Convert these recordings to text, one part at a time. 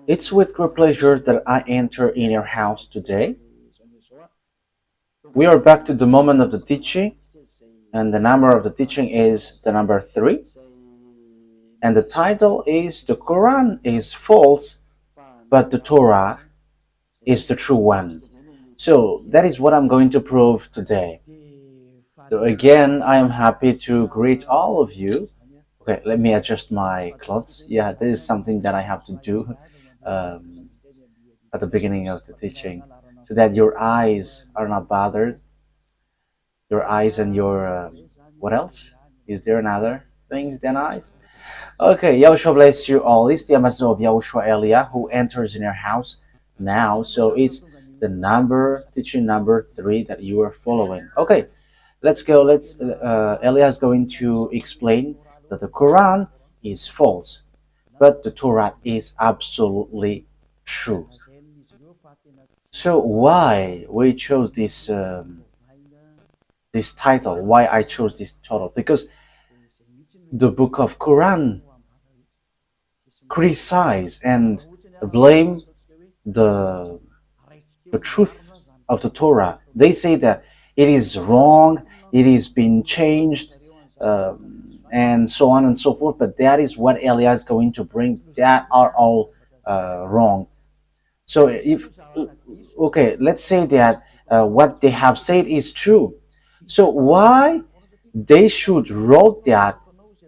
It's with great pleasure that I enter in your house today. We are back to the moment of the teaching, and the number of the teaching is the number 3. And the title is The Quran is false, but the Torah is the true one. So that is what I'm going to prove today. So again, I am happy to greet all of you. Okay, let me adjust my clothes. Yeah, this is something that I have to do at the beginning of the teaching, so that your eyes are not bothered. Your eyes and your what else? Is there another things than eyes? Okay, Yahushua bless you all. It's the ambassador of Yahushua Elia who enters in your house now. So it's the teaching number 3 that you are following. Okay, let's go. Elia is going to explain that the Quran is false, but the Torah is absolutely true. So why we chose this title? Why I chose this title? Because the book of Quran criticize and blame the truth of the Torah. They say that it is wrong, it is been changed, and so on and so forth. But that is what Elia is going to bring. That are all wrong. So let's say that what they have said is true. So why they should wrote that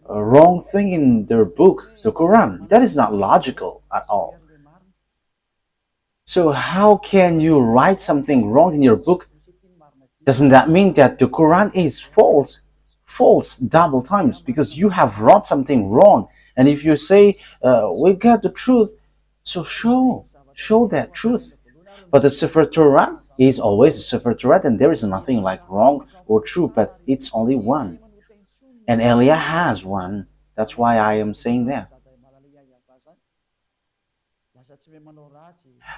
wrong thing in their book, the Quran? That is not logical at all. So how can you write something wrong in your book? Doesn't that mean that the Quran is false? False double times, because you have wrote something wrong. And if you say we got the truth, so show that truth. But the Sefer Torah is always a Sefer Torah, and there is nothing like wrong or true, but it's only one. And Elia has one. That's why I am saying that.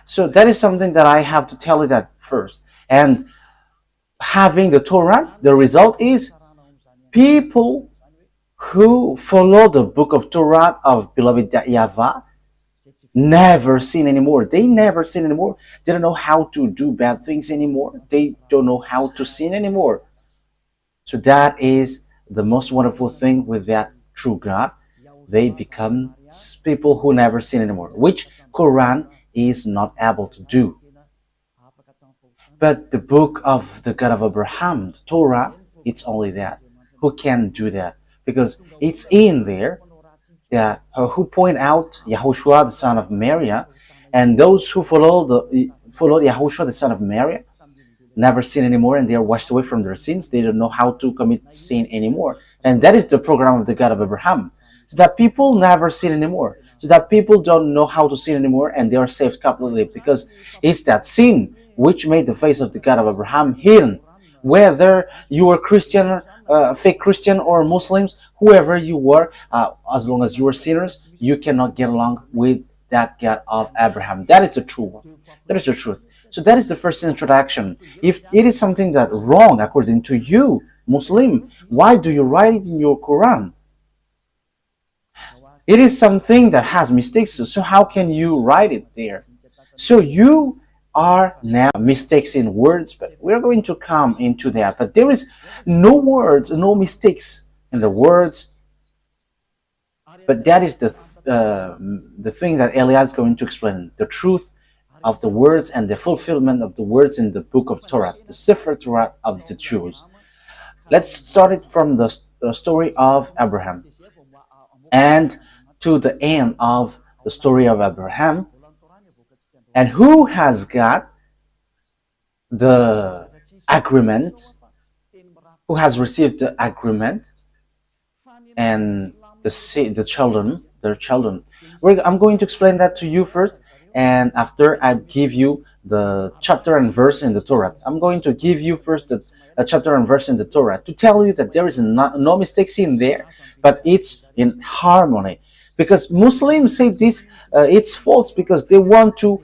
So that is something that I have to tell you that first. And having the Torah, the result is people who follow the book of Torah of beloved YAHVAH never sin anymore. They never sin anymore. They don't know how to do bad things anymore. They don't know how to sin anymore. So that is the most wonderful thing with that true God. They become people who never sin anymore, which Quran is not able to do. But the book of the God of Abraham, the Torah, it's only that. Who can do that? Because it's in there that who point out YAHOSHUAH, the son of Moriah, and those who follow YAHOSHUAH, the son of Moriah, never sin anymore, and they are washed away from their sins. They don't know how to commit sin anymore. And that is the program of the God of Abraham. So that people never sin anymore. So that people don't know how to sin anymore, and they are saved completely, because it's that sin which made the face of the God of Abraham hidden. Whether you are Christian, fake Christian, or Muslims, whoever you were, as long as you are sinners, you cannot get along with that God of Abraham. That is the true one. That is the truth. So that is the first introduction. If it is something that wrong according to you, Muslim, why do you write it in your Quran? It is something that has mistakes, so how can you write it there? So you are now mistakes in words, but we're going to come into that. But there is no words, no mistakes in the words. But that is the thing that Elia is going to explain, the truth of the words and the fulfillment of the words in the book of Torah, the Sefer Torah of the Jews. Let's start it from the story of Abraham and to the end of the story of Abraham. And who has got the agreement? Who has received the agreement? And the children, their children. I'm going to explain that to you first, and after I give you the chapter and verse in the Torah. I'm going to give you first the chapter and verse in the Torah to tell you that there is no mistakes in there, but it's in harmony. Because Muslims say this, it's false because they want to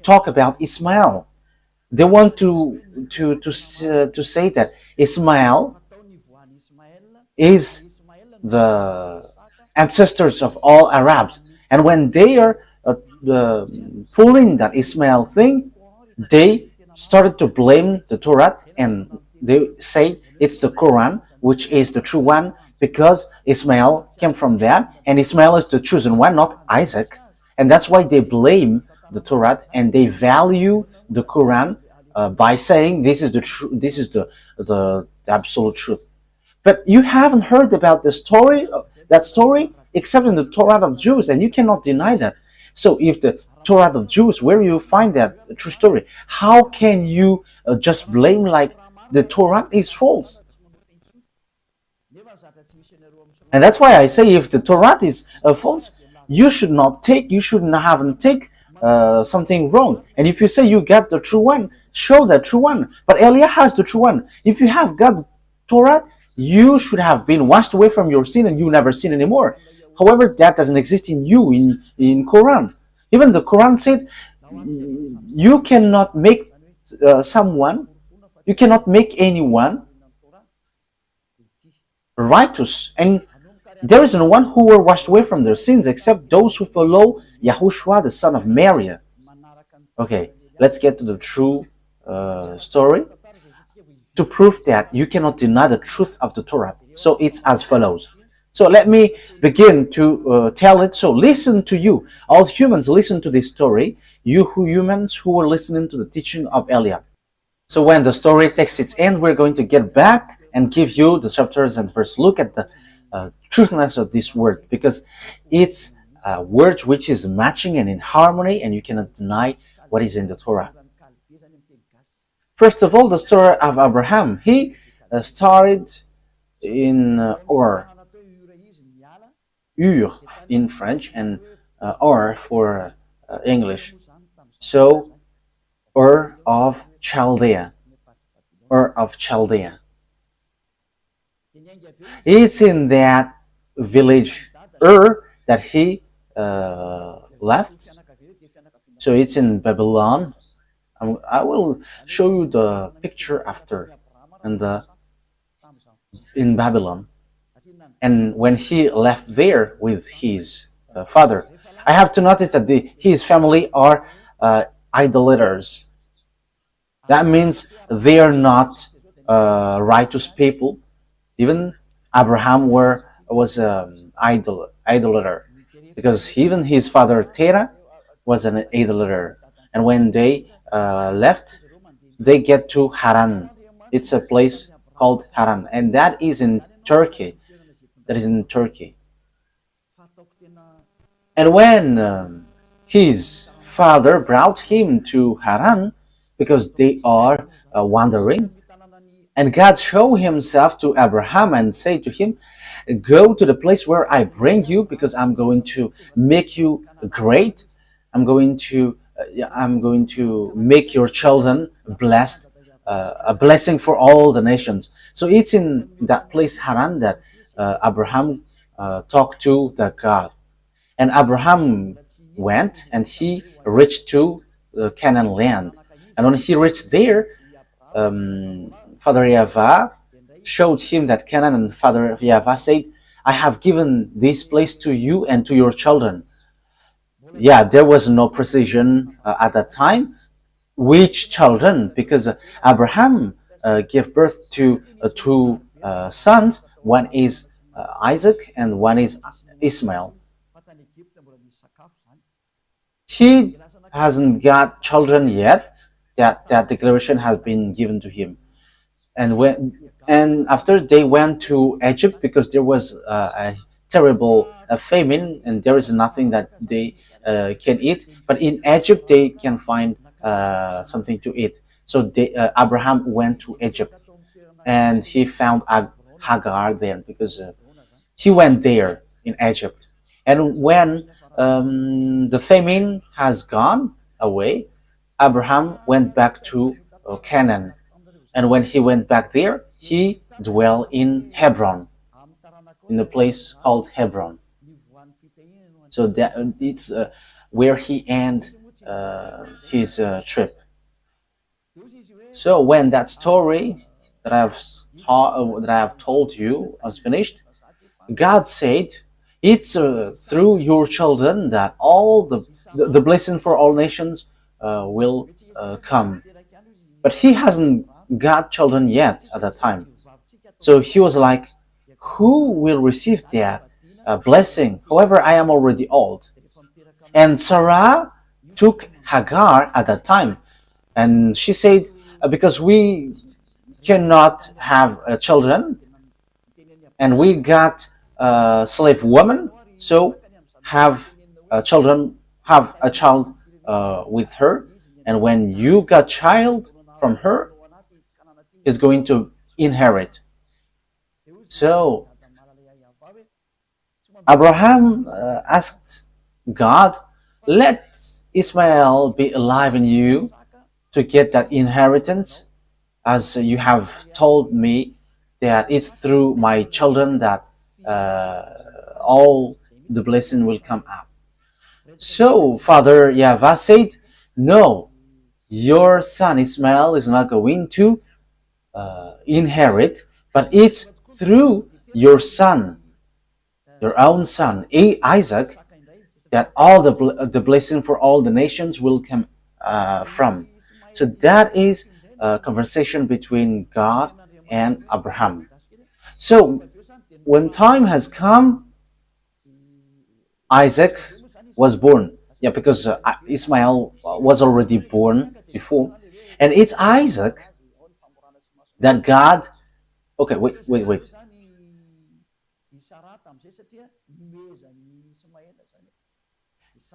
talk about Ismail. They want to say that Ismail is the ancestors of all Arabs, and when they are pulling that Ismail thing, they started to blame the Torah, and they say it's the Quran which is the true one because Ismail came from that, and Ismail is the chosen one, not Isaac. And that's why they blame the Torah and they value the Quran by saying this is the this is the absolute truth. But you haven't heard about the story, that story, except in the Torah of Jews, and you cannot deny that. So if the Torah of Jews, where you find that true story, how can you just blame like the Torah is false? And that's why I say if the Torah is false, you should not take, you shouldn't have take something wrong. And if you say you got the true one, show the true one. But Elia has the true one. If you have got Torah, you should have been washed away from your sin and you never sin anymore. However, that doesn't exist in you, in Quran. Even the Quran said you cannot make you cannot make anyone righteous, and there is no one who were washed away from their sins except those who follow YAHOSHUAH, the son of Moriah. Okay, let's get to the true story to prove that you cannot deny the truth of the Torah. So it's as follows. So let me begin to tell it. So listen to you, all humans, listen to this story, you humans who were listening to the teaching of Elia. So when the story takes its end, we're going to get back and give you the chapters and verse. Look at the truthness of this word, because it's a word which is matching and in harmony, and you cannot deny what is in the Torah. First of all, the story of Abraham. He started in Ur in French, and Ur for English. So Ur of Chaldea. Ur of Chaldea. It's in that village Ur that he left. So it's in Babylon. I will show you the picture after, and in Babylon. And when he left there with his father, I have to notice that his family are idolaters. That means they are not righteous people. Even Abraham was an idolater, because even his father Terah was an idolater. And when they left, they get to Haran. It's a place called Haran, and that is in Turkey. And when his father brought him to Haran, because they are wandering, and God showed himself to Abraham and said to him, go to the place where I bring you, because I'm going to make you great. I'm going to make your children blessed, a blessing for all the nations. So it's in that place Haran that Abraham talked to the God. And Abraham went and he reached to the Canaan land. And when he reached there, Father YAHVAH showed him that Canaan, and Father YAHVAH said, I have given this place to you and to your children. Yeah, there was no precision at that time. Which children? Because Abraham gave birth to two sons. One is Isaac and one is Ismail. He hasn't got children yet. That declaration has been given to him. And after they went to Egypt, because there was a terrible famine and there is nothing that they can eat. But in Egypt they can find something to eat. So Abraham went to Egypt and he found Hagar there, because he went there in Egypt. And when the famine has gone away, Abraham went back to Canaan. And when he went back there, he dwelled in Hebron, in a place called Hebron. So that it's where he ended his trip. So when that story that I have told you was finished, God said, It's through your children that all the blessing for all nations will come. But he hasn't got children yet at that time. So he was like, who will receive that blessing? However, I am already old. And Sarah took Hagar at that time. And she said, because we cannot have children, and we got a slave woman, so have children, have a child with her, and when you got child from her, is going to inherit. So Abraham asked God, let Ismael be alive in you to get that inheritance, as you have told me that it's through my children that all the blessing will come up. So Father YAHVAH said, no, your son Ismael is not going to inherit, but it's through your son, your own son, Isaac, that all the blessing for all the nations will come from. So that is a conversation between God and Abraham. So when time has come, Isaac was born. Yeah, because Ismael was already born before. And it's Isaac that God. Okay, wait.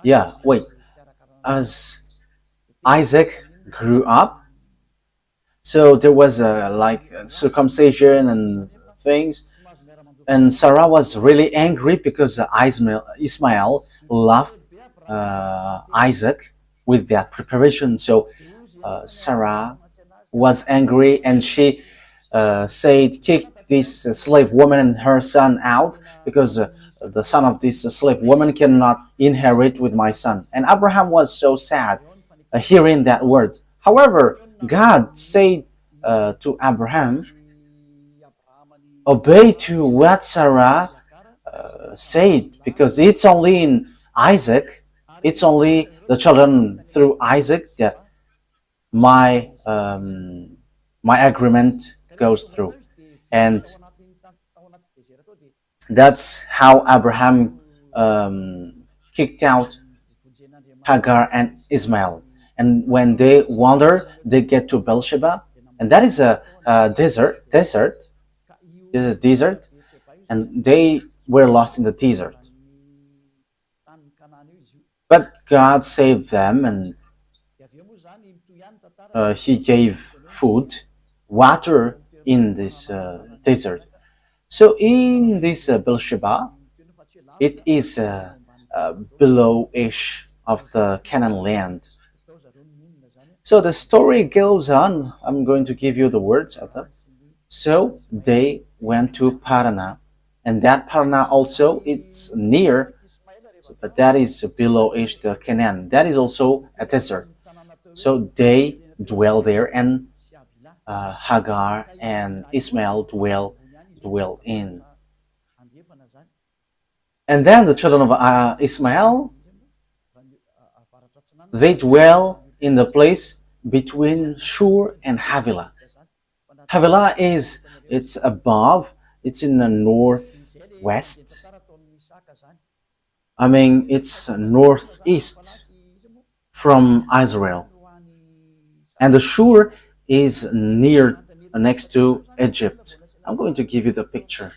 Yeah, wait. As Isaac grew up, so there was like circumcision and things, and Sarah was really angry because Ismael loved Isaac with that preparation. So Sarah was angry, and she said, kick this slave woman and her son out, because the son of this slave woman cannot inherit with my son. And Abraham was so sad hearing that word. However, God said to Abraham, obey to what Sarah said, because it's only in Isaac, it's only the children through Isaac that my agreement goes through. And that's how Abraham kicked out Hagar and Ismael. And when they wander, they get to Beersheba, and that is a desert. This is a desert, and they were lost in the desert. But God saved them, and He gave food, water in this desert. So in this Beersheba, it is below-ish of the Canaan land. So the story goes on. I'm going to give you the words of them. So they went to Paran, and that Paran also it's near, but that is below-ish the Canaan. That is also a desert. So they dwell there, and Hagar and Ismael dwell in. And then the children of Ismael, they dwell in the place between Shur and Havilah. Havilah it's above, it's in the northwest. I mean, it's northeast from Israel. And the Shur is next to Egypt. I'm going to give you the picture.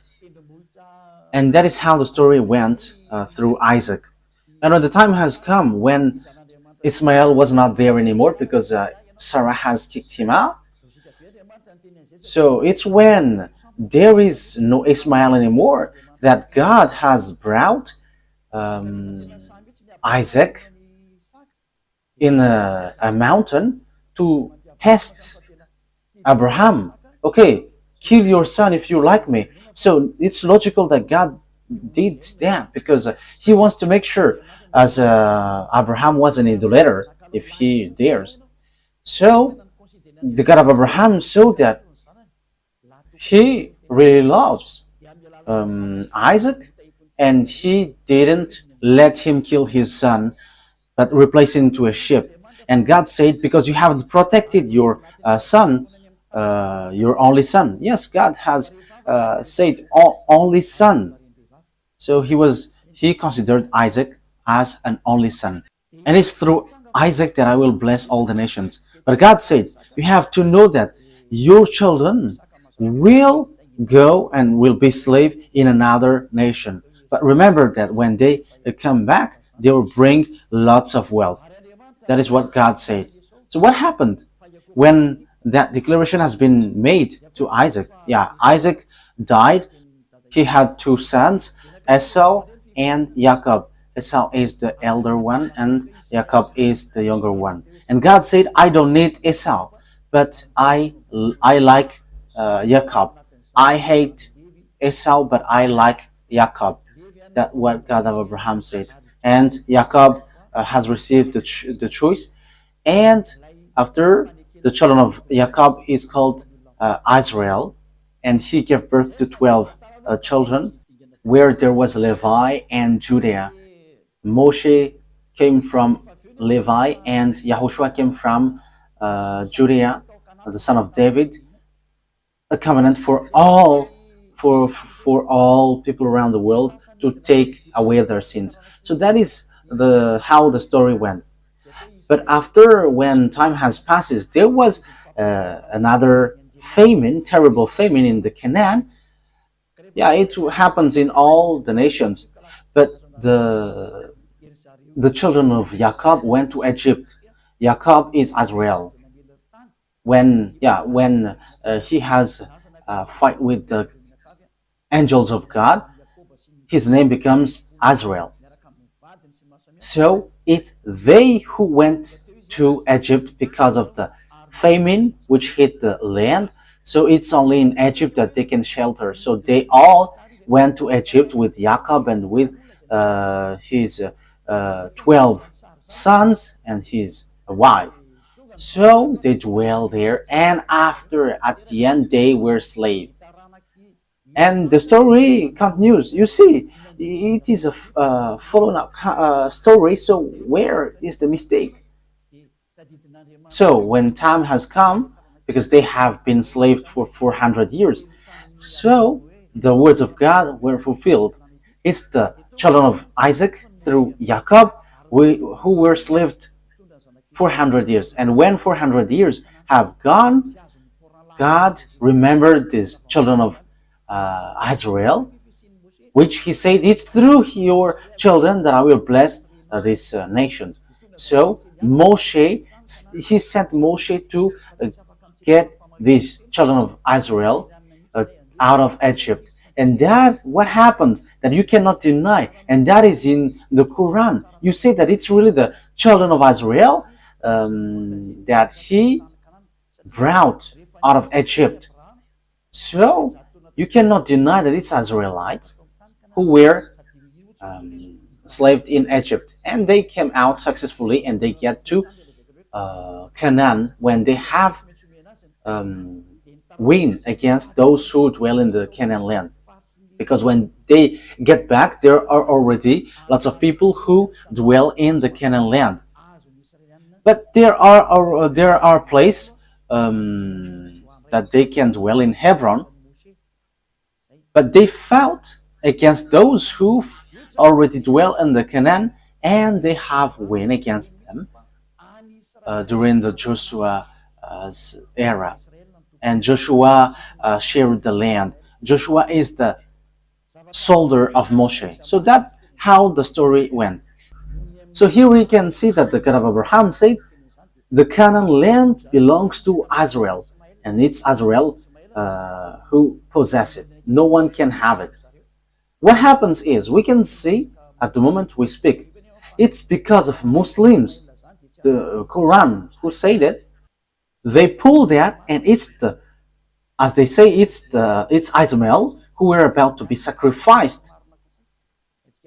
And that is how the story went through Isaac. And when the time has come when Ismael was not there anymore because Sarah has kicked him out. So it's when there is no Ismael anymore that God has brought Isaac in a mountain to test Abraham. Okay, kill your son if you like me. So it's logical that God did that because He wants to make sure, as Abraham was an idolater, if he dares. So the God of Abraham saw that He really loves Isaac, and he didn't let him kill his son, but replace it into a sheep. And God said, because you haven't protected your son, your only son. Yes, God has said only son. So he considered Isaac as an only son. And it's through Isaac that I will bless all the nations. But God said, you have to know that your children will go and will be slave in another nation. But remember that when they come back, they will bring lots of wealth. That is what God said. So what happened when that declaration has been made to Isaac? Yeah, Isaac died. He had two sons, Esau and Jacob. Esau is the elder one and Jacob is the younger one. And God said, I don't need Esau, but I like Jacob. I hate Esau, but I like Jacob. That's what God of Abraham said. And Jacob has received the choice. And after, the children of Jacob is called Israel, and he gave birth to 12 children, where there was Levi and Judah. Moshe came from Levi, and YAHOSHUAH came from Judah, the son of David. A covenant for all people around the world to take away their sins. So that is how the story went. But after, when time has passed, there was another famine, terrible famine in the Canaan. Yeah, it happens in all the nations. But the children of Jacob went to Egypt. Jacob is Israel. When he has a fight with the angels of God, his name becomes Israel. So it's they who went to Egypt because of the famine which hit the land. So it's only in Egypt that they can shelter. So they all went to Egypt with Jacob and with his 12 sons and his wife. So they dwell there, and after, at the end, they were slaves. And the story continues. You see, it is a following up story. So where is the mistake? So when time has come, because they have been enslaved for 400 years, so the words of God were fulfilled. It's the children of Isaac through Jacob who were enslaved 400 years. And when 400 years have gone, God remembered these children of Israel, which he said, it's through your children that I will bless these nations. So Moshe, he sent Moshe to get these children of Israel out of Egypt. And that's what happens, that you cannot deny. And that is in the Quran. You say that it's really the children of Israel that he brought out of Egypt. So you cannot deny that it's Israelites who were enslaved in Egypt. And they came out successfully, and they get to Canaan when they have win against those who dwell in the Canaan land. Because when they get back, there are already lots of people who dwell in the Canaan land. But there are places that they can dwell in Hebron. But they fought against those who already dwell in the Canaan, and they have win against them during the Joshua's era. And Joshua shared the land. Joshua is the soldier of Moshe. So that's how the story went. So here we can see that the God of Abraham said, the Canaan land belongs to Israel, and it's Israel who possess it. No one can have it. What happens is, we can see at the moment we speak, it's because of Muslims, the Quran, who said it. They pull that, and it's the, as they say, it's Ismail who were about to be sacrificed,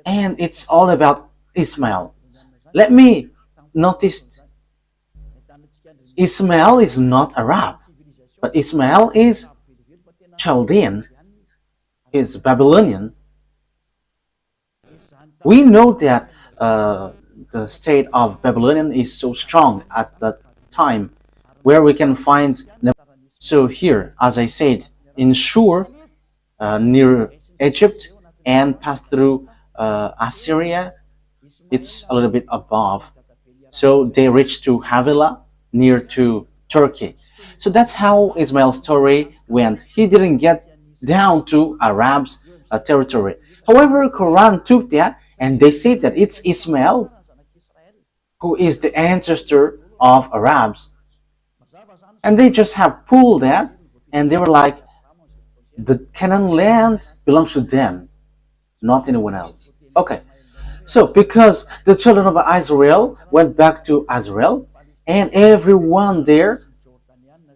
and it's all about Ismail. Let me notice, Ismail is not Arab, but Ismail is Chaldean, is Babylonian. We know that the state of Babylonian is so strong at that time, where we can find. So here, as I said, in Shur, near Egypt, and pass through Assyria, it's a little bit above. So they reached to Havilah, near to Turkey. So that's how Ismail's story went. He didn't get down to Arabs' territory. However, Quran took that and they say that it's Ismail who is the ancestor of Arabs. And they just have pulled that and they were like, the Canaan land belongs to them, not anyone else. Okay, so because the children of Israel went back to Israel and everyone there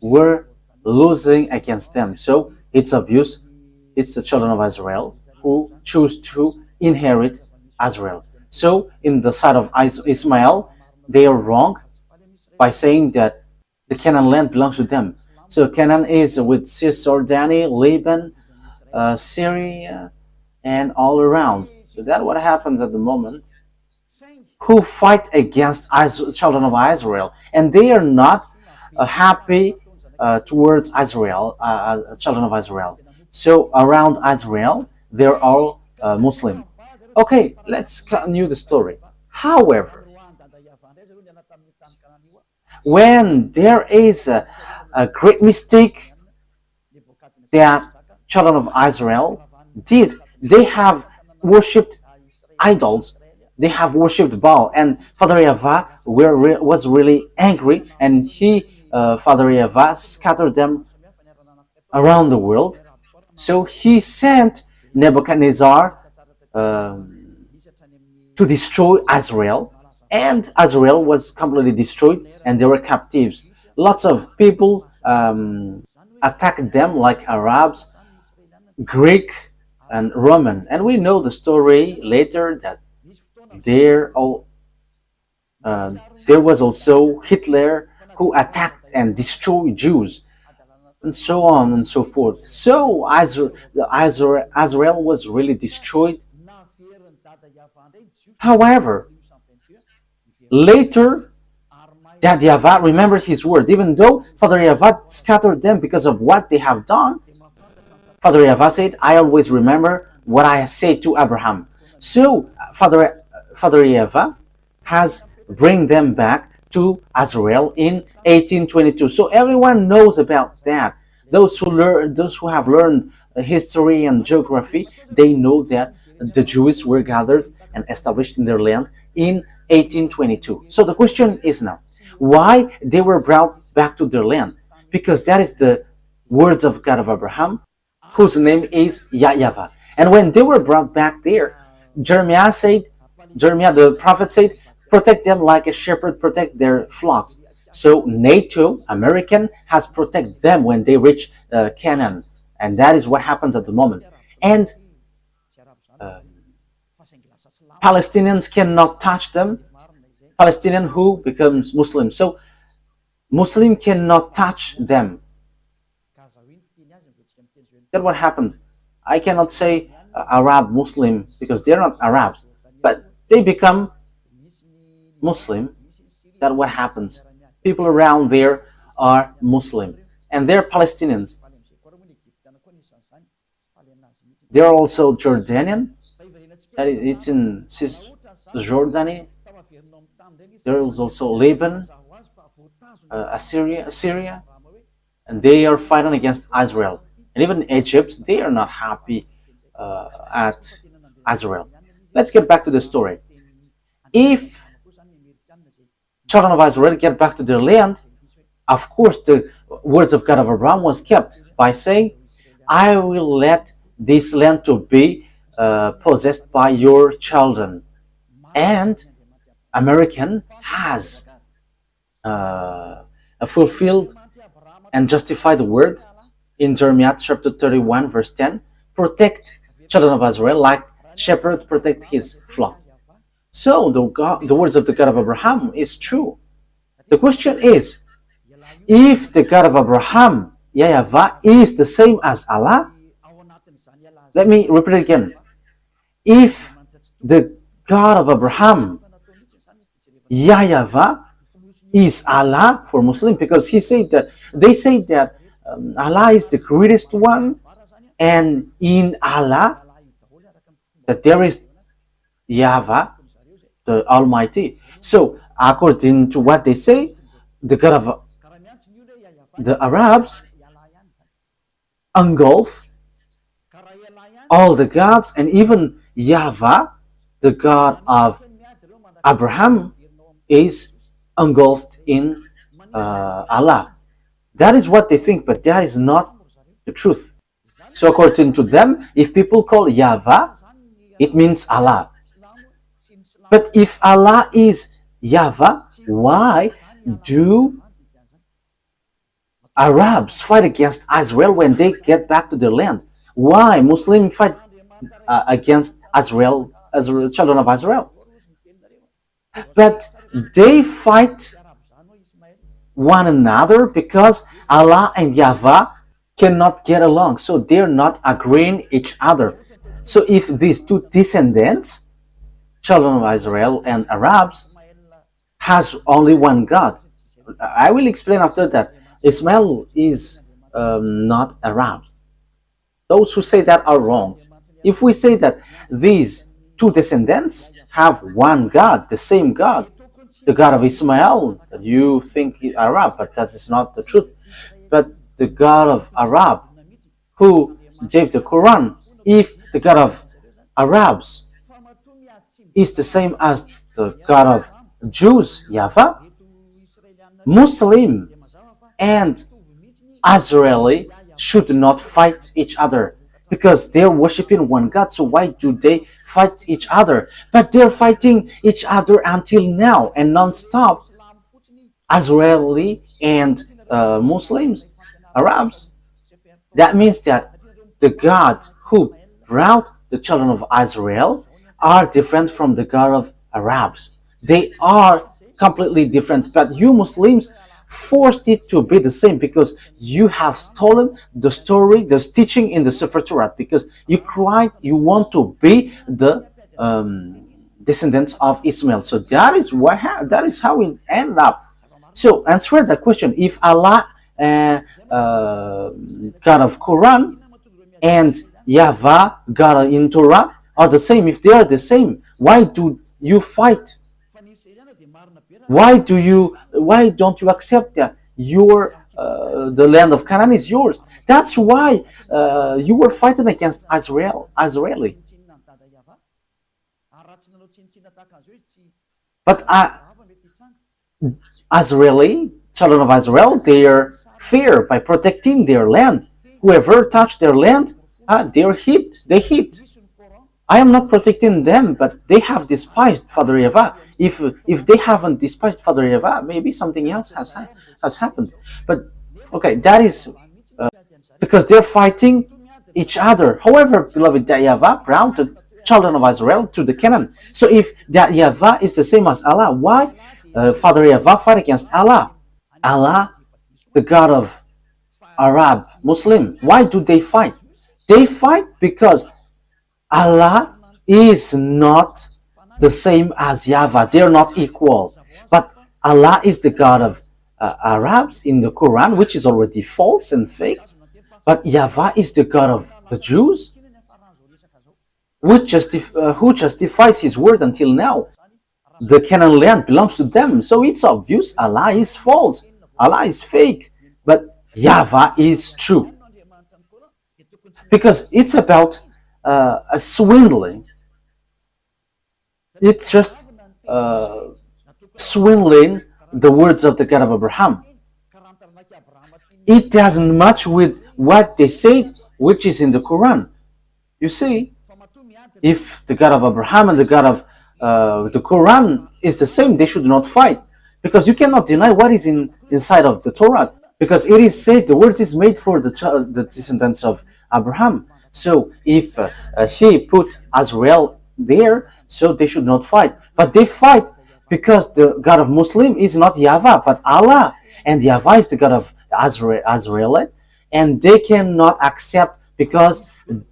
were losing against them. So it's obvious it's the children of Israel who choose to inherit Israel. So in the side of Ismail, they are wrong by saying that the Canaan land belongs to them. So Canaan is with Cisjordania, Lebanon, Syria, and all around. So that's what happens at the moment. Who fight against children of Israel, and they are not happy towards Israel, children of Israel. So around Israel, they're all Muslim. Okay, let's continue the story. However, when there is a great mistake that children of Israel did, they have worshipped idols. They have worshipped Baal, and Father YAHVAH was really angry, and Father YAHVAH, scattered them around the world. So he sent Nebuchadnezzar to destroy Israel, and Israel was completely destroyed, and they were captives. Lots of people attacked them, like Arabs, Greek, and Roman, and we know the story later that there was also Hitler who attacked and destroyed Jews, and so on and so forth. So Israel was really destroyed. However, later, that YAHVAH remembered his word, even though Father YAHVAH scattered them because of what they have done. Father YAHVAH said, I always remember what I said to Abraham. So Father YAHVAH has bring them back to Israel in 1822. So everyone knows about that. Those who have learned history and geography, they know that the Jews were gathered and established in their land in 1822. So the question is now, why they were brought back to their land? Because that is the words of God of Abraham, whose name is YAHVAH. And when they were brought back there, Jeremiah the prophet said, protect them like a shepherd protect their flocks. So NATO, American, has protected them when they reach Canaan. And that is what happens at the moment. And Palestinians cannot touch them. Palestinian who becomes Muslim. So Muslim cannot touch them. That's what happens. I cannot say Arab Muslim because they're not Arabs, but they become Muslim. That's what happens. People around there are Muslim, and they're Palestinians. They're also Jordanian. It's in Cisjordania. There is also Lebanon, Syria, and they are fighting against Israel. And even Egypt, they are not happy at Israel. Let's get back to the story. If children of Israel get back to their land, of course the words of God of Abraham was kept by saying, I will let this land to be possessed by your children. And American has fulfilled and justified the word in Jeremiah chapter 31 verse 10, protect children of Israel like shepherd protect his flock. So the words of the God of Abraham is true. The question is, if the God of Abraham, YAHVAH, is the same as Allah, let me repeat it again. If the God of Abraham, YAHVAH, is Allah for Muslim, because they say that Allah is the greatest one, and in Allah that there is YAHVAH, the Almighty. So according to what they say, the God of the Arabs engulf all the gods, and even YAHVAH, the God of Abraham, is engulfed in Allah. That is what they think, but that is not the truth. So according to them, if people call YAHVAH, it means Allah. But if Allah is YAHVAH, why do Arabs fight against Israel when they get back to their land? Why Muslims fight against Israel, children of Israel? But they fight one another because Allah and YAHVAH cannot get along, so they're not agreeing each other. So if these two descendants, children of Israel and Arabs, has only one God, I will explain after that. Ismail is not Arab. Those who say that are wrong. If we say that these two descendants have one God, the same God, the God of Ismail, that you think is Arab, but that is not the truth. But the God of Arab, who gave the Quran, if the God of Arabs is the same as the God of Jews, YAHVAH, Muslim and Israeli should not fight each other, because they're worshiping one God. So why do they fight each other? But they're fighting each other until now and non-stop. Israeli and Muslims, Arabs. That means that the God who brought the children of Israel are different from the God of Arabs. They are completely different, but you Muslims forced it to be the same because you have stolen the story, the teaching in the Sefer Torah, because you want to be the descendants of Ismail. So that is how it ended up. So answer that question: if Allah, God of Quran, and YAHVAH, God in Torah, are the same, if they are the same, why do you fight? Why don't you accept that the land of Canaan is yours? That's why you were fighting against Israeli. But Israeli, children of Israel, they are fair by protecting their land. Whoever touched their land, they're hit. They hit. I am not protecting them, but they have despised Father YAHVAH. If they haven't despised Father YAHVAH, maybe something else has happened. But okay, that is because they're fighting each other. However, beloved, that YAHVAH brought the children of Israel to the Canaan. So if that YAHVAH is the same as Allah, why Father YAHVAH fight against Allah? Allah, the God of Arab, Muslim. Why do they fight? They fight because Allah is not the same as YAHVAH. They're not equal. But Allah is the God of Arabs in the Quran, which is already false and fake. But YAHVAH is the God of the Jews, who justifies his word until now. The Canaan land belongs to them. So it's obvious Allah is false. Allah is fake. But YAHVAH is true. Because it's about a swindling. It's just swindling the words of the God of Abraham. It doesn't match with what they said, which is in the Quran. You see, if the God of Abraham and the God of the Quran is the same, they should not fight, because you cannot deny what is inside of the Torah, because it is said the word is made for the descendants of Abraham. So if he put Israel there, so they should not fight. But they fight because the God of Muslim is not YAHVAH, but Allah. And YAHVAH is the God of Israel. And they cannot accept because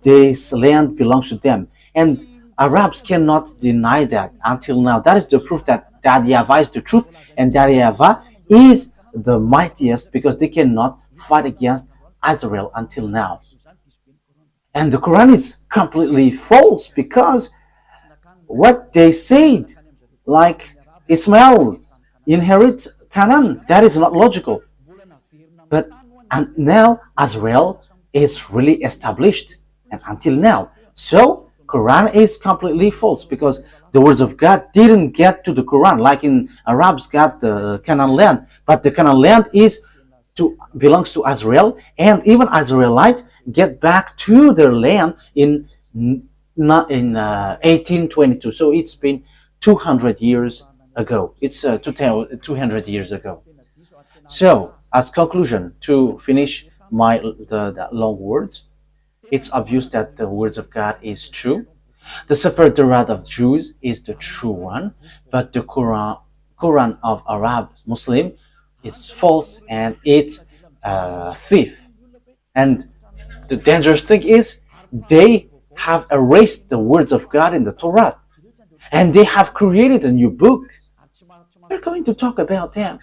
this land belongs to them. And Arabs cannot deny that until now. That is the proof that YAHVAH is the truth, and that YAHVAH is the mightiest, because they cannot fight against Israel until now. And the Quran is completely false, because what they said, like Ismail inherit Canaan, that is not logical. But and now Israel is really established, and until now. So Quran is completely false, because the words of God didn't get to the Quran, like in Arabs got the Canaan land, but the Canaan land belongs to Israel, and even Israelites get back to their land in 1822. So it's been 200 years ago. It's 200 years ago. So, as conclusion, to finish the long words, it's obvious that the words of God is true. The Sefer Torah of Jews is the true one, but the Quran of Arab Muslim is false, and it's a thief. And the dangerous thing is they have erased the words of God in the Torah, and they have created a new book. We're going to talk about them.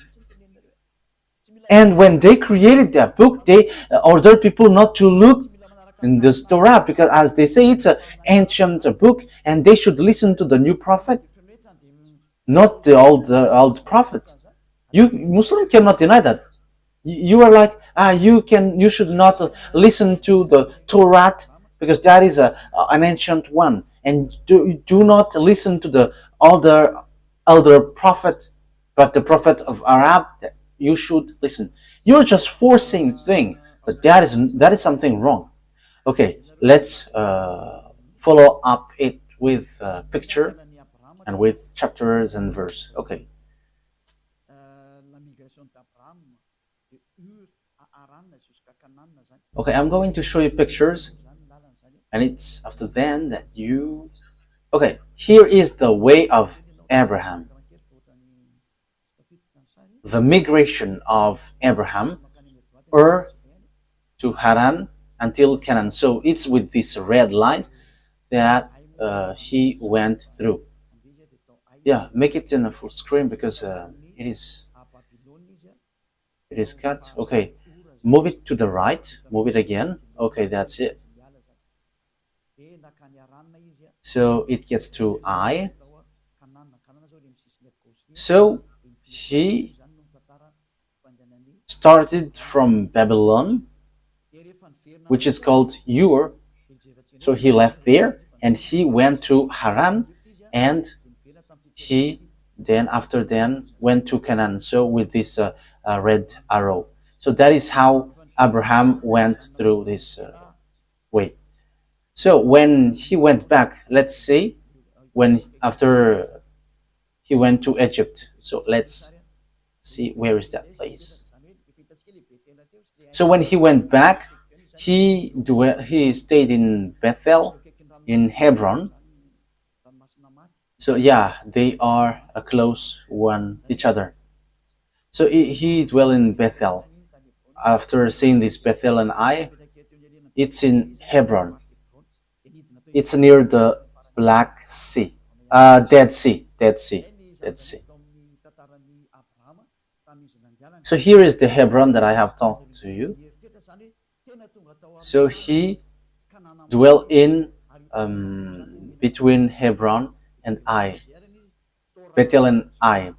And when they created that book, they ordered people not to look in this Torah, because as they say, it's an ancient book, and they should listen to the new prophet, not the old prophet. You Muslim cannot deny that. You are like, you should not listen to the Torah, because that is an ancient one, and do not listen to the elder prophet, but the prophet of Arab, you should listen. You're just forcing thing, but that is something wrong. Okay, let's follow up it with a picture and with chapters and verse. Okay. Okay, I'm going to show you pictures, and it's after then that you... Okay, here is the way of Abraham. The migration of Abraham, to Haran until Canaan. So it's with these red lines that he went through. Yeah, make it in a full screen, because it is cut. Okay, move it to the right, move it again. Okay, that's it. So it gets to I. So he started from Babylon, which is called Ur. So he left there and he went to Haran, and he after went to Canaan. So with this red arrow. So that is how Abraham went through this way. So when he went back, let's say, after he went to Egypt. So let's see, where is that place? So when he went back, he stayed in Bethel, in Hebron. So yeah, they are a close each other. So he dwelled in Bethel. After seeing this Bethel and Ai, it's in Hebron. It's near the Black Sea, Dead Sea. So here is the Hebron that I have talked to you. So he dwelt in between Hebron and Ai, Bethel and Ai.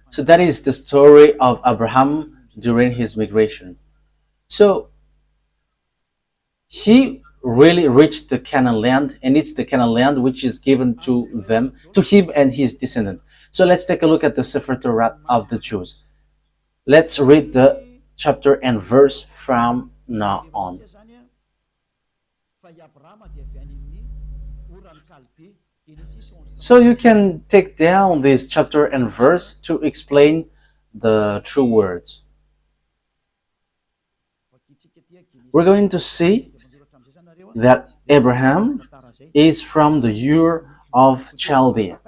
So that is the story of Abraham during his migration. So he really reached the Canaan land, and it's the Canaan land which is given to him and his descendants. So let's take a look at the Sefer Torah of the Jews. Let's read the chapter and verse from now on. So you can take down this chapter and verse to explain the true words. We're going to see that Abraham is from the Ur of Chaldea.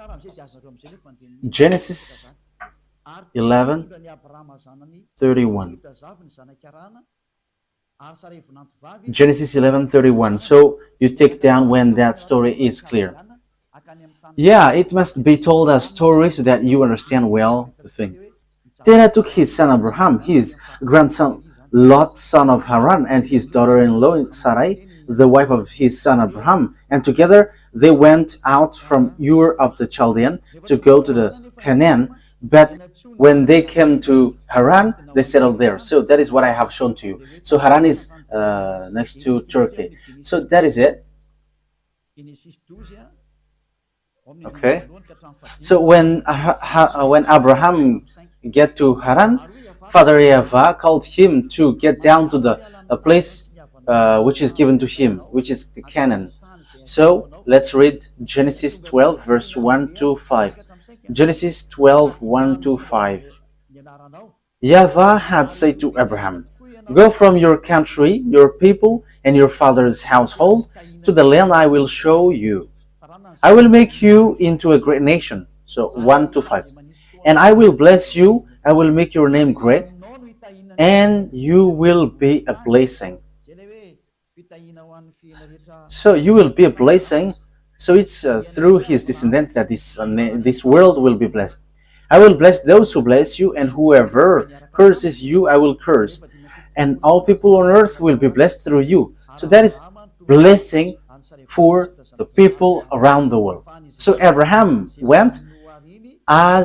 Genesis 11:31. Genesis 11:31. So you take down when that story is clear. Yeah, it must be told as story so that you understand well the thing. Terah took his son Abraham, his grandson Lot, son of Haran, and his daughter-in-law Sarai, the wife of his son Abraham, and together they went out from Ur of the Chaldean to go to the Canaan. But when they came to Haran, they settled there. So that is what I have shown to you. So Haran is next to Turkey. So that is it. Okay. So when Abraham get to Haran, Father YAHVAH called him to get down to the place which is given to him, which is the Canaan. So let's read Genesis 12 verse 1 to 5. Genesis 12, 1 to 5. YAHVAH had said to Abraham, "Go from your country, your people, and your father's household to the land I will show you. I will make you into a great nation." So 1 to 5. "And I will bless you, I will make your name great, and you will be a blessing." So you will be a blessing. So it's through his descendants that this world will be blessed. "I will bless those who bless you, and whoever curses you, I will curse. And all people on earth will be blessed through you." So that is blessing for the people around the world. So Abraham went as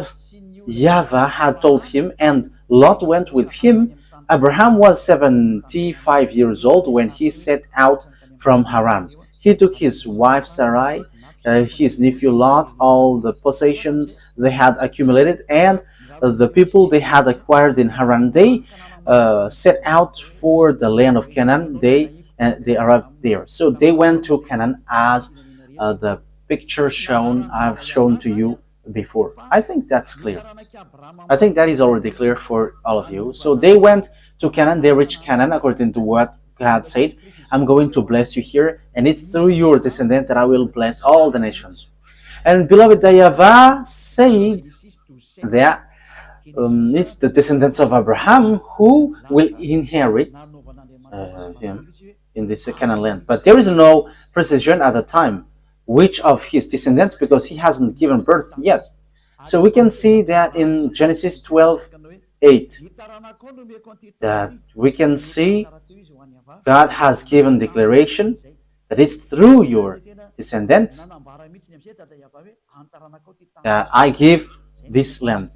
YAHVAH had told him, and Lot went with him. Abraham was 75 years old when he set out from Haran. He took his wife Sarai, his nephew Lot, all the possessions they had accumulated, and the people they had acquired in Haran. They set out for the land of Canaan. They arrived there. So they went to Canaan as the picture I've shown to you before. I think that's clear. I think that is already clear for all of you. So they went to Canaan. They reached Canaan according to what God said. "I'm going to bless you here, and it's through your descendant that I will bless all the nations." And beloved, YAHVAH said that it's the descendants of Abraham who will inherit him in this Canaan land. But there is no precision at the time which of his descendants, because he hasn't given birth yet. So we can see that in Genesis 12:8, that we can see God has given declaration that it's through your descendants that I give this land.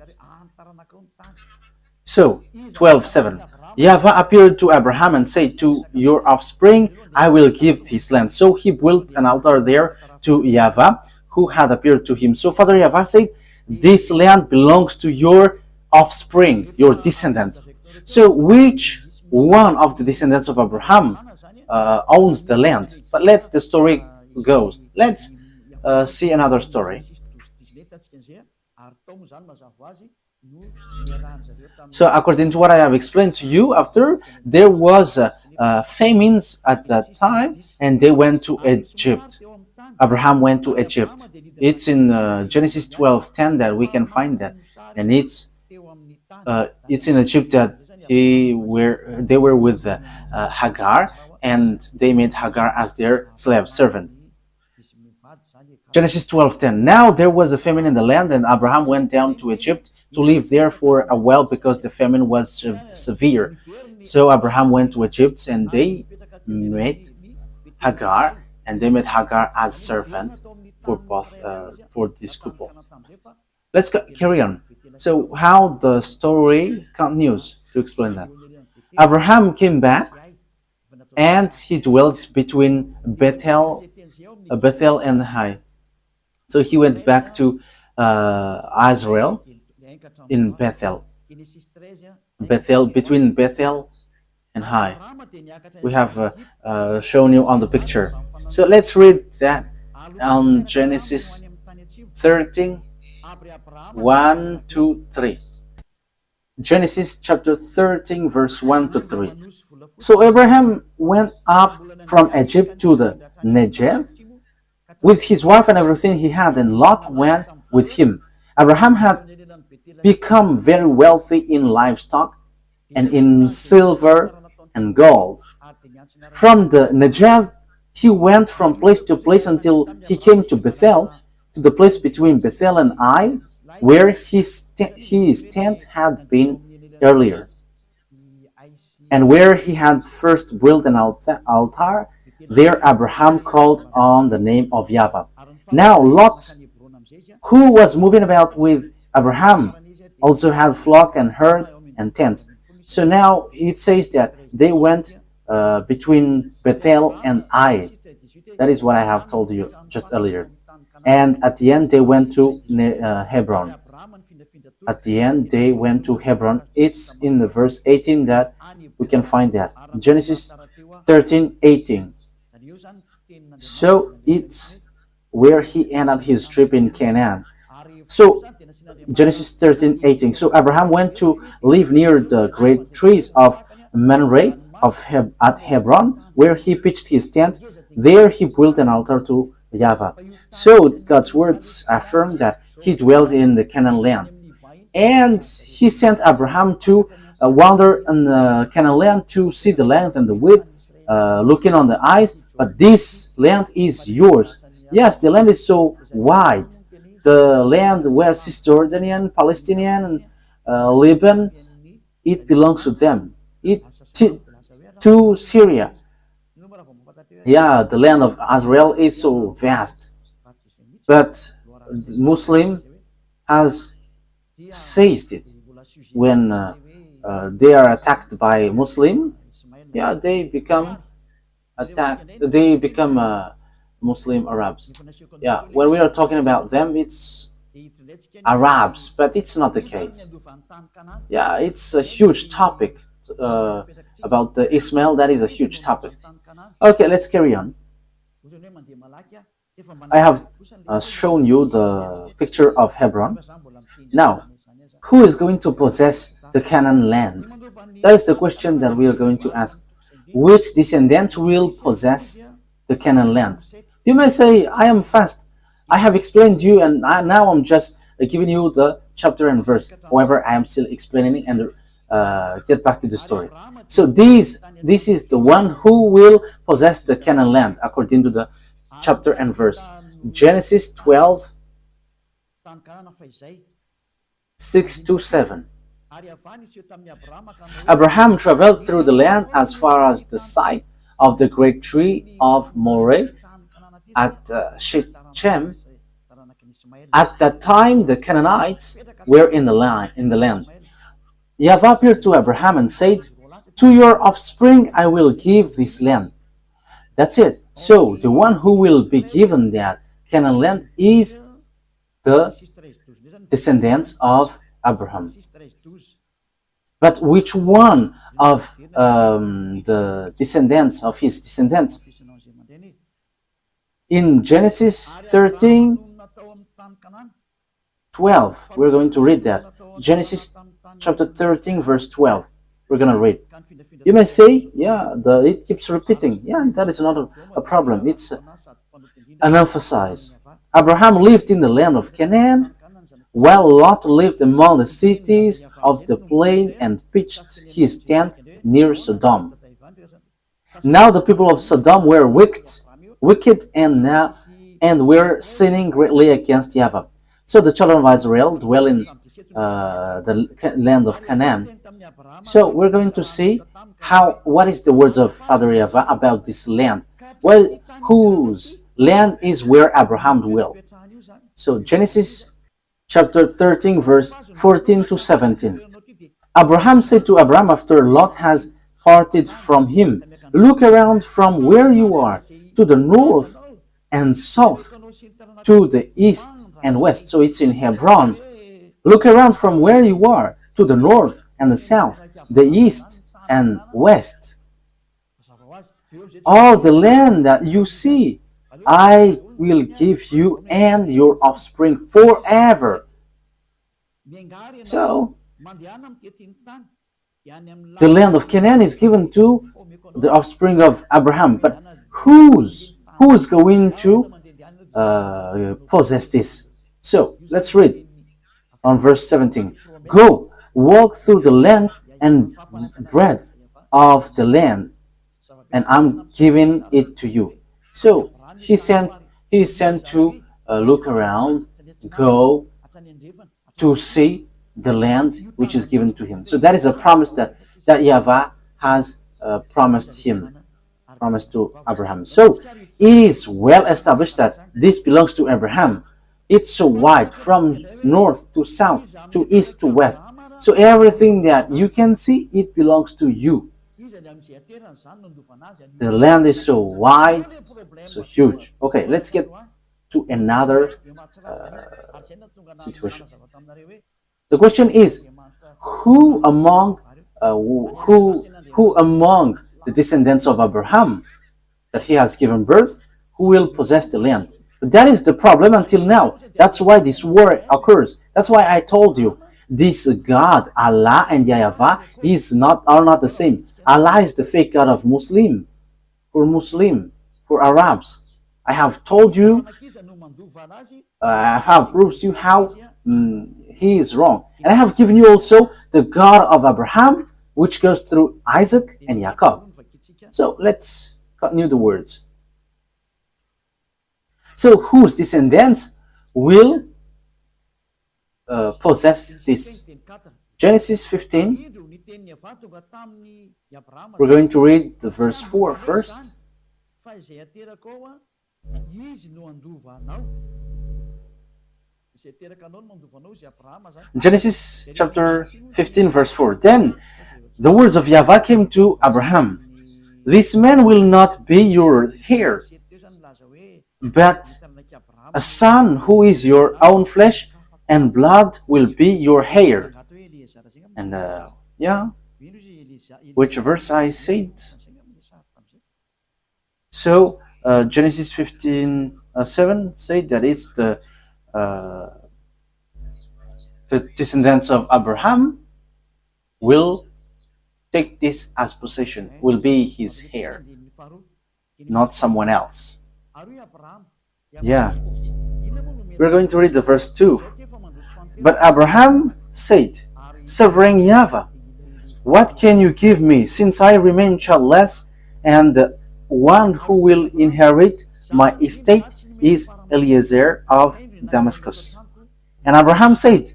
So 12:7, YAHVAH appeared to Abraham and said, "To your offspring I will give this land." So he built an altar there to YAHVAH, who had appeared to him. So Father YAHVAH said, "This land belongs to your offspring, your descendants." So which one of the descendants of Abraham owns the land? But let's the story goes. Let's see another story. So according to what I have explained to you, after there was famines at that time, and they went to Egypt. Abraham went to Egypt. It's in Genesis 12:10 that we can find that, and it's in Egypt that they were with Hagar, and they made Hagar as their slave servant. Genesis 12:10. Now there was a famine in the land, and Abraham went down to Egypt to live there for a while because the famine was severe. So Abraham went to Egypt, and they met Hagar, as servant for both for this couple. Let's carry on. So how the story continues to explain that. Abraham came back, and he dwelt between Bethel and Hai. So he went back to Israel in Bethel. Between Bethel and Hai. We have shown you on the picture. So let's read that on Genesis 13, 1 to 3. Genesis chapter 13, verse 1 to 3. So Abraham went up from Egypt to the Negev with his wife and everything he had, and Lot went with him. Abraham had become very wealthy in livestock and in silver and gold. From the Negev, he went from place to place until he came to Bethel, to the place between Bethel and Ai, where his tent had been earlier, and where he had first built an altar. There Abraham called on the name of YAHVAH. Now Lot, who was moving about with Abraham, also had flock and herd and tents. So now it says that they went between Bethel and Ai. That is what I have told you just earlier. And at the end they went to Hebron. At the end they went to Hebron. It's in the verse 18 that we can find that. Genesis 13:18. So it's where he ended up his trip in Canaan. So Genesis 13:18. So Abraham went to live near the great trees of Mamre at Hebron, where he pitched his tent. There he built an altar to YAHVAH. So God's words affirm that he dwelt in the Canaan land. And he sent Abraham to wander in the Canaan land to see the length and the width, looking on the eyes. But this land is yours. Yes, the land is so wide. The land where Cisjordanian, Palestinian, and Lebanon, it belongs to them. To Syria. Yeah, the land of Israel is so vast. But Muslim has seized it. When they are attacked by Muslim, yeah, they become Muslim Arabs. Yeah, when we are talking about them, it's Arabs, but it's not the case. Yeah, it's a huge topic about the Ismail. That is a huge topic. Okay, let's carry on. I have shown you the picture of Hebron. Now, who is going to possess the Canaan land? That is the question that we are going to ask. Which descendants will possess the Canaan land? You may say, I am fast. I have explained you, and now I'm just giving you the chapter and verse. However, I am still explaining and get back to the story. So this is the one who will possess the Canaan land according to the chapter and verse. Genesis 12, 6-7. Abraham traveled through the land as far as the site of the great tree of Moriah at Shechem. At that time, the Canaanites were in the land. YAHVAH appeared to Abraham and said, "To your offspring I will give this land." That's it. So the one who will be given that Canaan land is the descendants of Abraham. But which one of the descendants of his descendants? In Genesis 13:12, we're going to read that. Genesis chapter 13, verse 12. We're going to read. You may say, yeah, it keeps repeating. Yeah, that is not a problem. It's an emphasis. Abraham lived in the land of Canaan, while Lot lived among the cities of the plain and pitched his tent near Sodom. Now the people of Sodom were wicked and were sinning greatly against YAHVAH. So the children of Israel dwell in the land of Canaan. So we're going to see what is the words of Father YAHVAH about this land. Well, whose land is where Abraham dwelt. So Genesis chapter 13, verse 14-17. Abraham said to Abram after Lot has parted from him, "Look around from where you are, to the north and south, to the east and west." So it's in Hebron. Look around from where you are, to the north and the south, the east and west. All the land that you see, I will give you and your offspring forever. So, the land of Canaan is given to the offspring of Abraham. But who's going to possess this? So, let's read on verse 17. "Go, walk through the length and breadth of the land, and I'm giving it to you. So he is sent to look around, go to see the land which is given to him. So that is a promise that YAHVAH has promised to Abraham. So it is well established that this belongs to Abraham. It's so wide, from north to south, to east to west. So everything that you can see, it belongs to you. The land is so wide, so huge. Okay, let's get to another situation. The question is, who among the descendants of Abraham that he has given birth, who will possess the land? But that is the problem until now. That's why this war occurs. That's why I told you this God, Allah and YAHVAH, are not the same. Allah is the fake God of Muslim, for Arabs. I have told you, I have proved to you how he is wrong. And I have given you also the God of Abraham, which goes through Isaac and Jacob. So let's continue the words. So whose descendants will possess this? Genesis 15. We're going to read the verse 4 first. Genesis chapter 15 verse 4. Then the words of YAHVAH came to Abraham. This man will not be your heir, but a son who is your own flesh and blood will be your heir. And which verse I said? So Genesis 15:7 said that it's the descendants of Abraham will take this as possession, will be his heir, not someone else. Yeah. We're going to read the verse 2. But Abraham said, Sovereign YAHVAH, what can you give me, since I remain childless, and the one who will inherit my estate is Eliezer of Damascus? And Abraham said,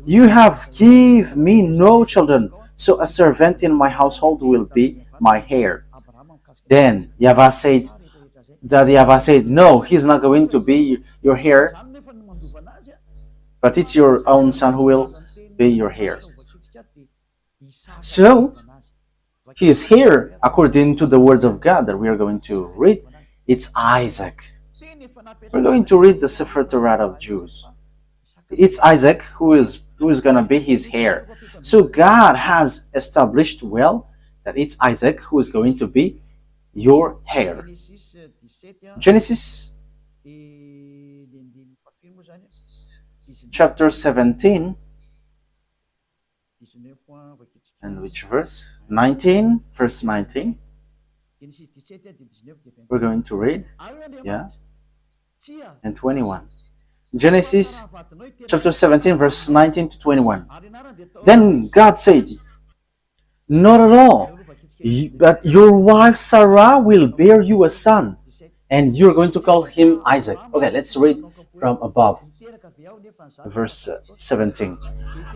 You have given me no children, so a servant in my household will be my heir. Then YAHVAH said, No, he's not going to be your heir, but it's your own son who will be your heir. So, his heir, according to the words of God that we are going to read, it's Isaac. We're going to read the Sefer Torah of Jews. It's Isaac who is going to be his heir. So God has established well that it's Isaac who is going to be your heir. Genesis chapter 17, and which verse? 19, verse 19. We're going to read, and 21. Genesis chapter 17, verse 19 to 21. Then God said, Not at all, but your wife Sarah will bear you a son, and you're going to call him Isaac. Okay, let's read from above. Verse 17.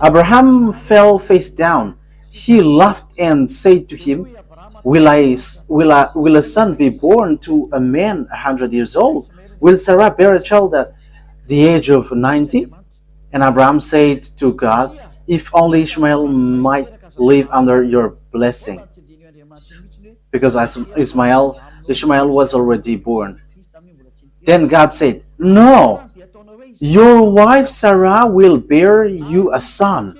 Abraham fell face down. He laughed and said to him, Will a son be born to a man 100 years old? Will Sarah bear a child at the age of 90? And Abraham said to God, If only Ishmael might live under your blessing. Because Ishmael was already born. Then God said, No, your wife Sarah will bear you a son.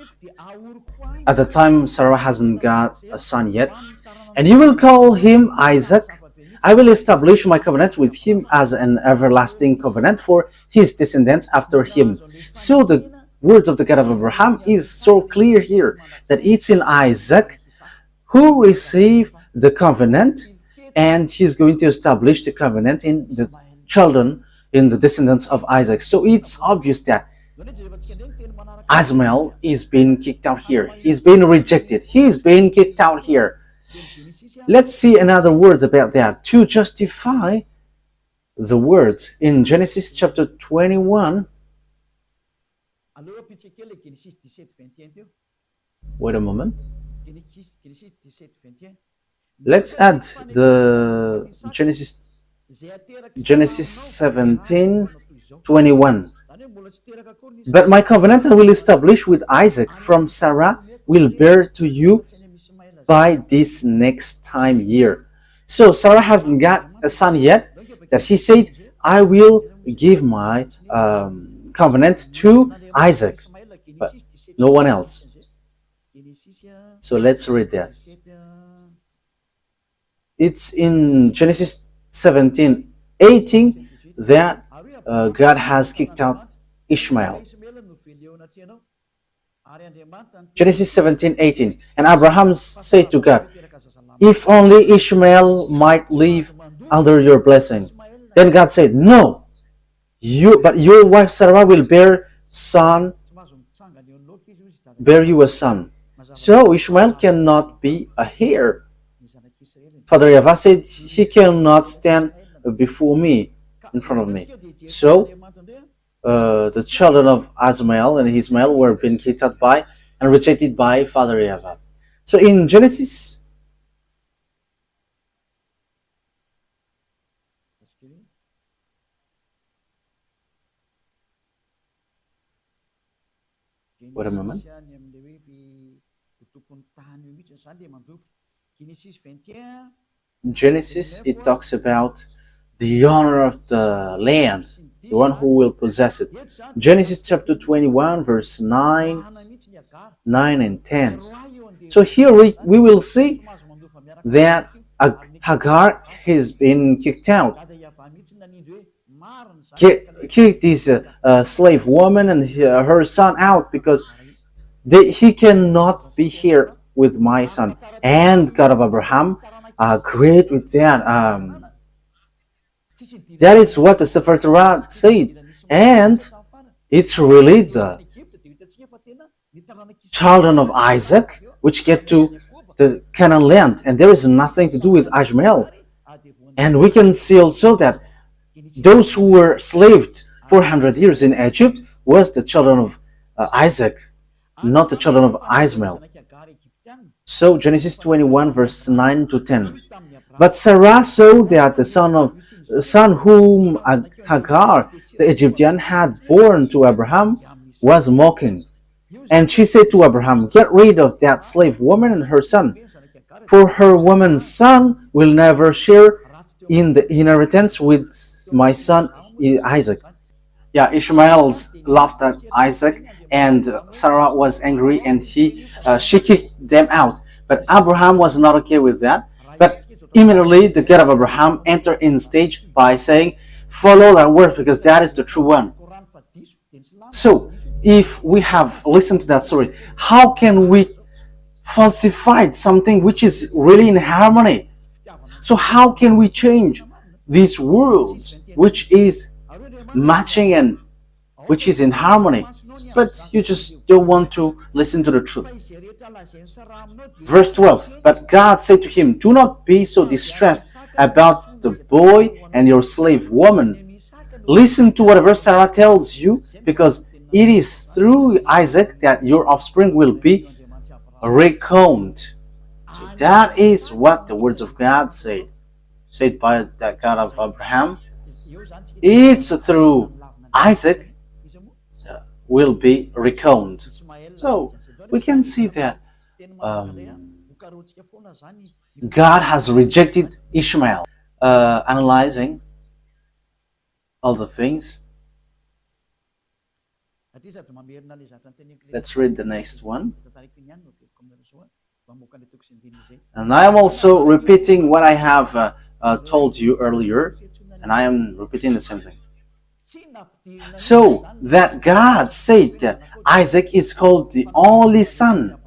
At the time, Sarah hasn't got a son yet. And you will call him Isaac. I will establish my covenant with him as an everlasting covenant for his descendants after him. So the words of the God of Abraham is so clear here that it's in Isaac who received the covenant, and he's going to establish the covenant in the children, in the descendants of Isaac. So it's obvious that Ishmael is being kicked out here. He's being rejected. He's being kicked out here. Let's see another words about that to justify the words in Genesis chapter 21. Wait a moment. Let's add the Genesis 17:21. But my covenant I will establish with Isaac from Sarah will bear to you by this next time year. So Sarah hasn't got a son yet, that he said, I will give my covenant to Isaac, but no one else. So let's read that. It's in Genesis 17:18 that God has kicked out Ishmael. Genesis 17:18. And Abraham said to God, if only Ishmael might live under your blessing. Then God said, no, but your wife Sarah will bear you a son. So Ishmael cannot be a heir. Father YAHVAH said, he cannot stand before me, in front of me. So the children of Ismael and Ismael were being kicked out by and rejected by Father YAHVAH. So in Genesis, wait a moment. Genesis, it talks about the owner of the land, the one who will possess it. Genesis chapter 21, verse 9 and 10. So here we will see that Hagar has been kicked out. Kicked this slave woman and her son out because he cannot be here with my son. And God of Abraham agreed with that. That is what the Sefer Torah said. And it's really the children of Isaac which get to the Canaan land. And there is nothing to do with Ishmael. And we can see also that those who were slaved 400 years in Egypt was the children of Isaac, not the children of Ishmael. So Genesis 21 verse 9 to 10. But Sarah saw that the son whom Hagar the Egyptian had born to Abraham was mocking. And she said to Abraham, get rid of that slave woman and her son, for her woman's son will never share in the inheritance with my son Isaac. Yeah, Ishmael laughed at Isaac, and Sarah was angry, and she kicked them out. But Abraham was not okay with that. But immediately the God of Abraham entered in stage by saying, follow that word because that is the true one. So if we have listened to that story, how can we falsify something which is really in harmony? So how can we change these words which is matching and which is in harmony? But you just don't want to listen to the truth. Verse 12. But God said to him, do not be so distressed about the boy and your slave woman. Listen to whatever Sarah tells you, because it is through Isaac that your offspring will be reckoned. So that is what the words of God say, said by the God of Abraham. It's through Isaac that will be reckoned. So we can see that God has rejected Ishmael. Analyzing all the things. Let's read the next one. And I am also repeating what I have told you earlier, and I am repeating the same thing. So that God said that Isaac is called the only son.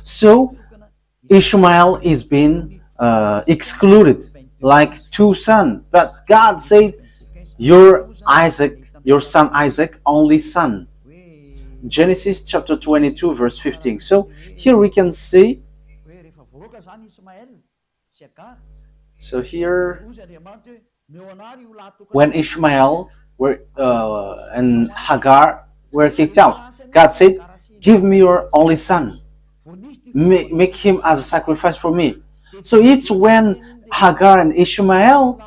So Ishmael is being excluded like two sons. But God said, your son Isaac, only son. Genesis chapter 22 verse 15. So here we can see So here, when Ishmael and Hagar were kicked out, God said, "Give me your only son. Make him as a sacrifice for me." So it's when Hagar and Ishmael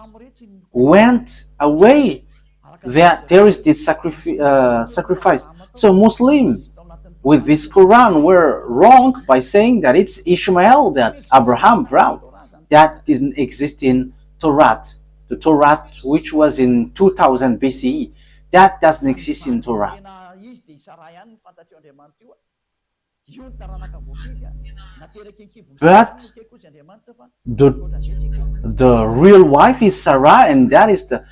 went away that there is this sacrifice. So Muslim with this Quran were wrong by saying that it's Ishmael that Abraham brought. That didn't exist in Torah. The Torah, which was in 2000 BCE, that doesn't exist in Torah. But the real wife is Sarah, and that is the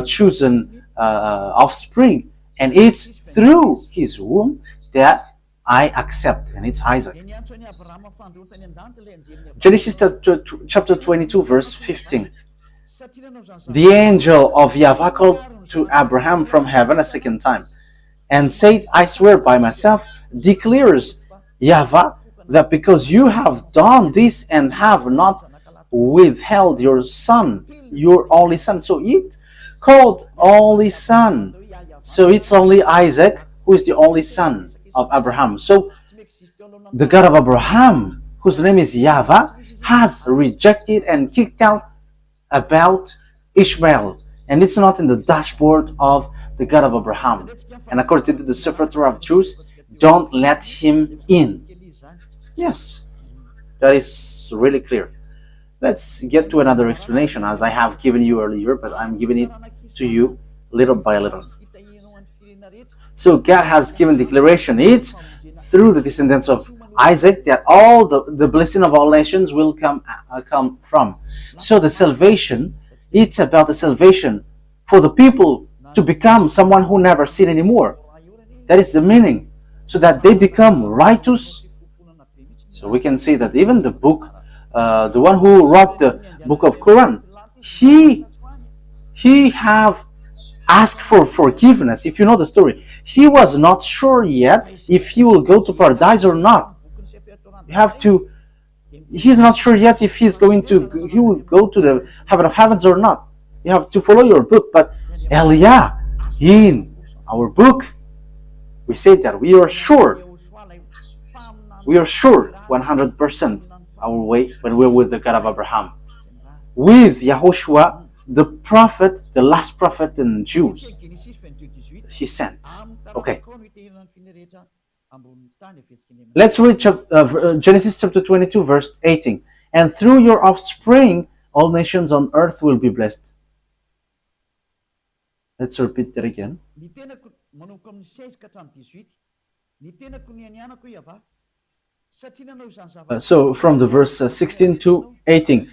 chosen offspring, and it's through his womb that I accept, and it's Isaac. Genesis chapter 22 verse 15. The angel of YAHVAH called to Abraham from heaven a second time and said, "I swear by myself, declares YAHVAH, that because you have done this and have not withheld your son, your only son." So it called only son. So it's only Isaac who is the only son of Abraham. So the God of Abraham, whose name is YAHVAH, has rejected and kicked out about Ishmael. And it's not in the dashboard of the God of Abraham. And according to the Sefer Torah of Jews, don't let him in. Yes, that is really clear. Let's get to another explanation, as I have given you earlier, but I'm giving it to you little by little. So God has given declaration. It's through the descendants of Isaac that all the blessing of all nations will come from. So the salvation, it's about the salvation for the people to become someone who never sin anymore. That is the meaning. So that they become righteous. So we can see that even the book, the one who wrote the book of Quran, he have asked for forgiveness. If you know the story, he was not sure yet if he will go to paradise or not. You have to. He's not sure yet if he will go to the heaven of heavens or not. You have to follow your book. But Elia, in our book, we say that we are sure 100% our way when we're with the God of Abraham, with YAHOSHUAH, the prophet, the last prophet in Jews he sent. Okay, let's read Genesis chapter 22 verse 18. And through your offspring all nations on earth will be blessed. Let's repeat that again. So from the verse 16 to 18.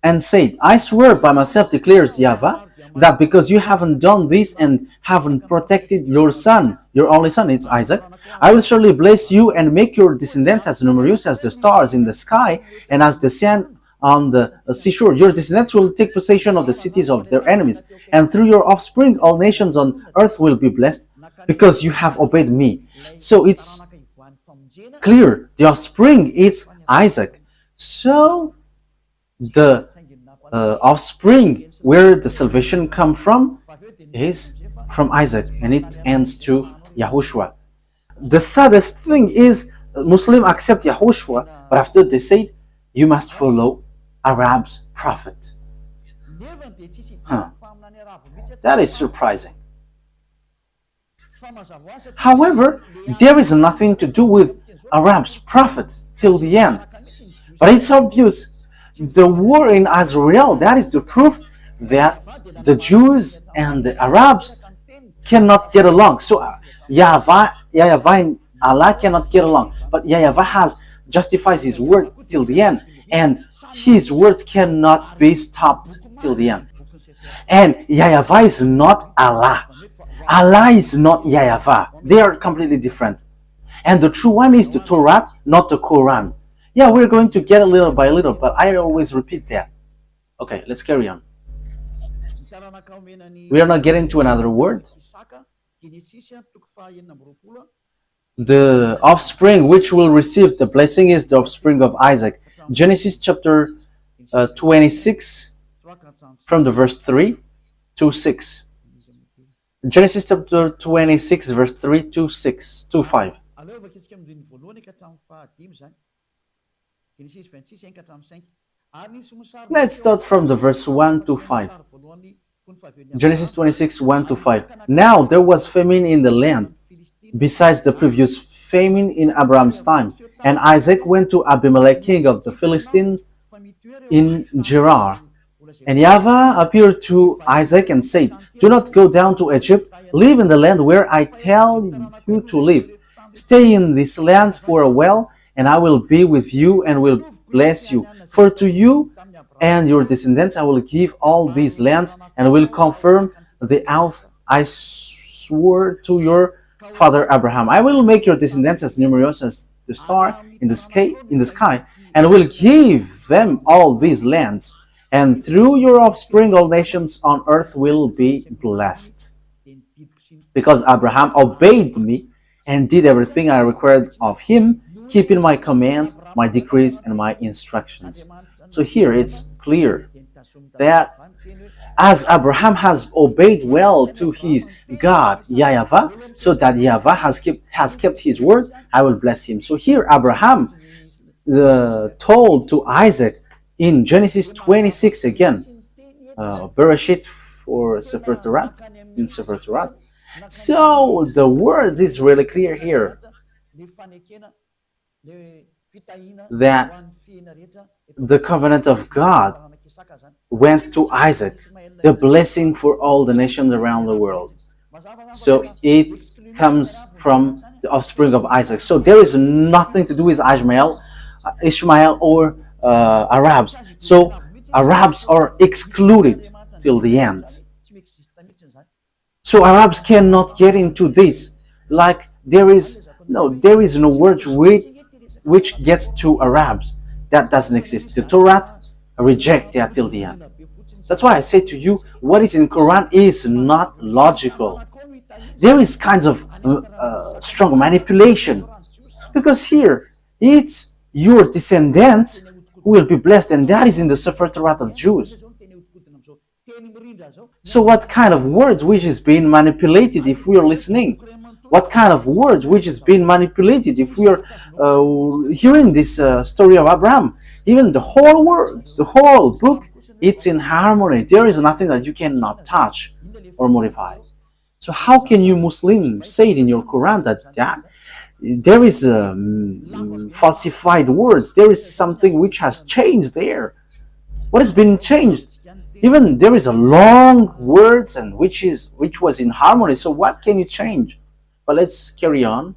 And said, "I swear by myself, declares YAHVAH, that because you haven't done this and haven't protected your son, your only son, it's Isaac, I will surely bless you and make your descendants as numerous as the stars in the sky and as the sand on the seashore. Your descendants will take possession of the cities of their enemies, and through your offspring all nations on earth will be blessed, because you have obeyed me." So it's clear, the offspring is Isaac. So the offspring where the salvation come from is from Isaac, and it ends to YAHOSHUAH. The saddest thing is Muslims accept YAHOSHUAH, but after they say you must follow Arab's prophet. That is surprising. However, there is nothing to do with Arab's prophet till the end. But it's obvious, the war in Israel, that is the proof that the Jews and the Arabs cannot get along. So YAHVAH and Allah cannot get along. But YAHVAH justifies his word till the end, and his word cannot be stopped till the end. And YAHVAH is not Allah. Allah is not YAHVAH. They are completely different. And the true one is the Torah, not the Quran. Yeah, we're going to get a little by little, but I always repeat that. Okay, let's carry on. We are not getting to another word. The offspring which will receive the blessing is the offspring of Isaac. Genesis chapter 26 from the verse 3 to 6. Genesis chapter 26 verse 3 to 6 to 5. Let's start from the verse 1 to 5. Genesis 26, 1 to 5. Now there was famine in the land, besides the previous famine in Abraham's time. And Isaac went to Abimelech, king of the Philistines, in Gerar. And YAHVAH appeared to Isaac and said, do not go down to Egypt. Live in the land where I tell you to live. Stay in this land for a while, and I will be with you and will bless you. For to you and your descendants I will give all these lands, and will confirm the oath I swore to your father Abraham. I will make your descendants as numerous as the star in the sky, and will give them all these lands. And through your offspring all nations on earth will be blessed. Because Abraham obeyed me and did everything I required of him, keeping my commands, my decrees, and my instructions. So here it's clear that as Abraham has obeyed well to his God, YAHVAH, so that YAHVAH has kept his word, I will bless him. So here Abraham told to Isaac in Genesis 26 again, Bereshit for Sefer Torah, in Sefer Torah. So the word is really clear here that the covenant of God went to Isaac, the blessing for all the nations around the world. So it comes from the offspring of Isaac. So there is nothing to do with Ishmael or Arabs. So Arabs are excluded till the end. So Arabs cannot get into this. Like there is no word which gets to Arabs. That doesn't exist. The Torah reject that till the end. That's why I say to you, what is in Quran is not logical. There is kinds of strong manipulation, because here it's your descendants who will be blessed, and that is in the Sefer Torah of Jews. So what kind of words which is being manipulated if we are listening? What kind of words which is being manipulated if we are hearing this story of Abraham? Even the whole word, the whole book, it's in harmony. There is nothing that you cannot touch or modify. So how can you Muslims say it in your Quran that there is falsified words? There is something which has changed there. What has been changed? Even there is a long words and which was in harmony. So what can you change? But let's carry on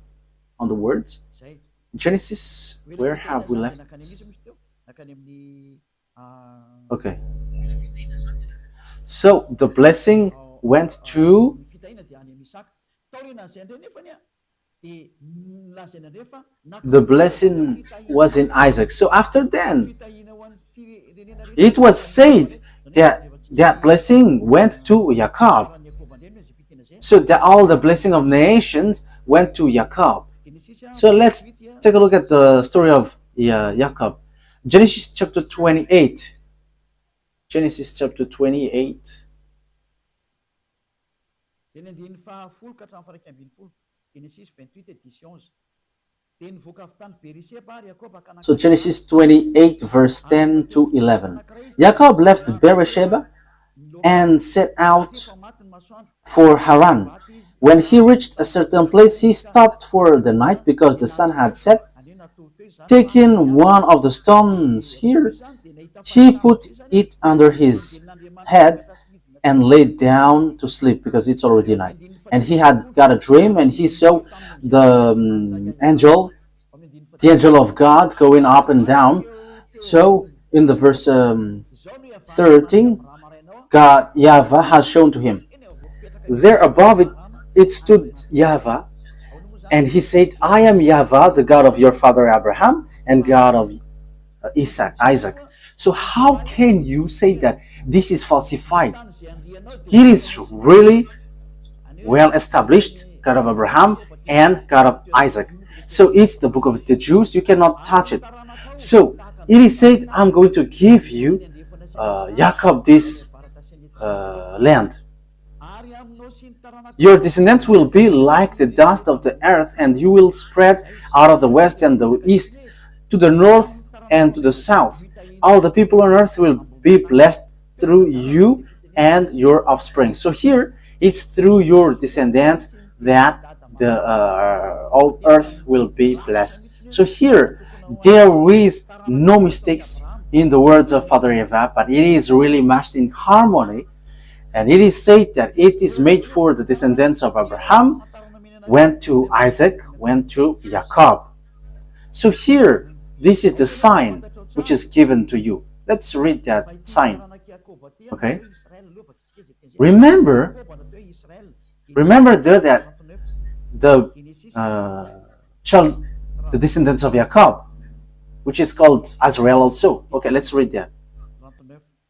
the words. Genesis, where have we left? Okay. So the blessing went to the blessing was in Isaac. So after then, it was said that blessing went to Jacob. So that all the blessing of nations went to Jacob. So let's take a look at the story of Jacob. Genesis chapter 28. Genesis chapter 28. So Genesis 28 verse 10 to 11. Jacob left Beersheba and set out for Haran. When he reached a certain place, he stopped for the night because the sun had set. Taking one of the stones here, he put it under his head and lay down to sleep because it's already night. And he had got a dream, and he saw the angel of God going up and down. So in the verse 13, God, YAHVAH, has shown to him. There above it stood YAHVAH, and he said, I am YAHVAH, the God of your father Abraham and God of Isaac. So how can you say that this is falsified? It is really well established, God of Abraham and God of Isaac. So it's the book of the Jews, you cannot touch it. So it is said, I'm going to give you, Jacob, this land. Your descendants will be like the dust of the earth, and you will spread out of the west and the east, to the north and to the south. All the people on earth will be blessed through you and your offspring. So here, it's through your descendants that the all earth will be blessed. So here, there is no mistakes in the words of Father YAHVAH, but it is really matched in harmony. And it is said that it is made for the descendants of Abraham, went to Isaac, went to Jacob. So here, this is the sign which is given to you. Let's read that sign. Okay? Remember that the descendants of Jacob, which is called Azrael also. Okay, let's read that.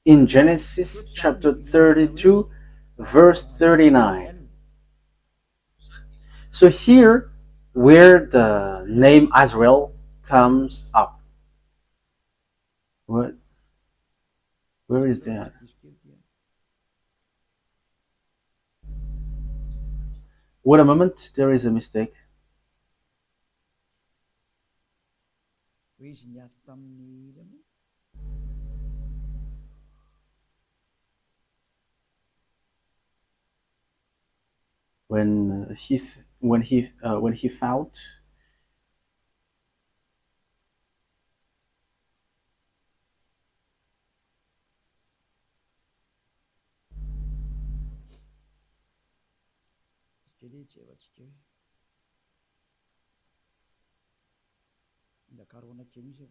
In Genesis chapter 32, verse 39. So here, where the name Azrael comes up. What? Where is that? Wait a moment, there is a mistake. When he fought,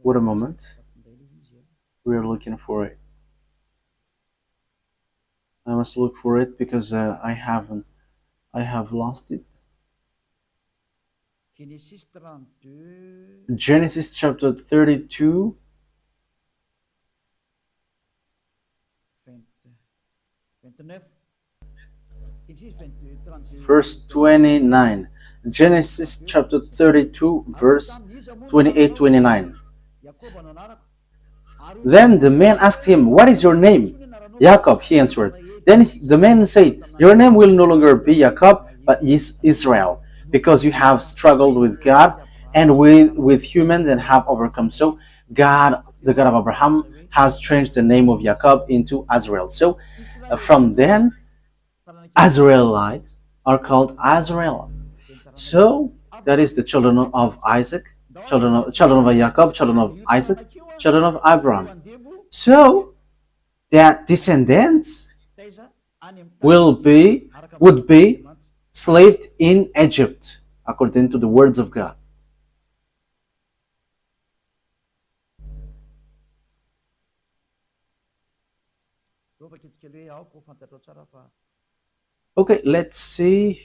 wait a moment, we are looking for it. I must look for it because I have lost it. Genesis chapter 32, verse 29. Genesis chapter 32, verse 28-29. Then the man asked him, "What is your name?" "Jacob," he answered. Then the man said, "Your name will no longer be Jacob, but is Israel, because you have struggled with God and with humans and have overcome." So God, the God of Abraham, has changed the name of Jacob into Azrael. So from then, Azraelites are called Azrael. So that is the children of Isaac, children of Jacob, children of Isaac, children of Abraham. So that descendants would be slaved in Egypt, according to the words of God. Okay, let's see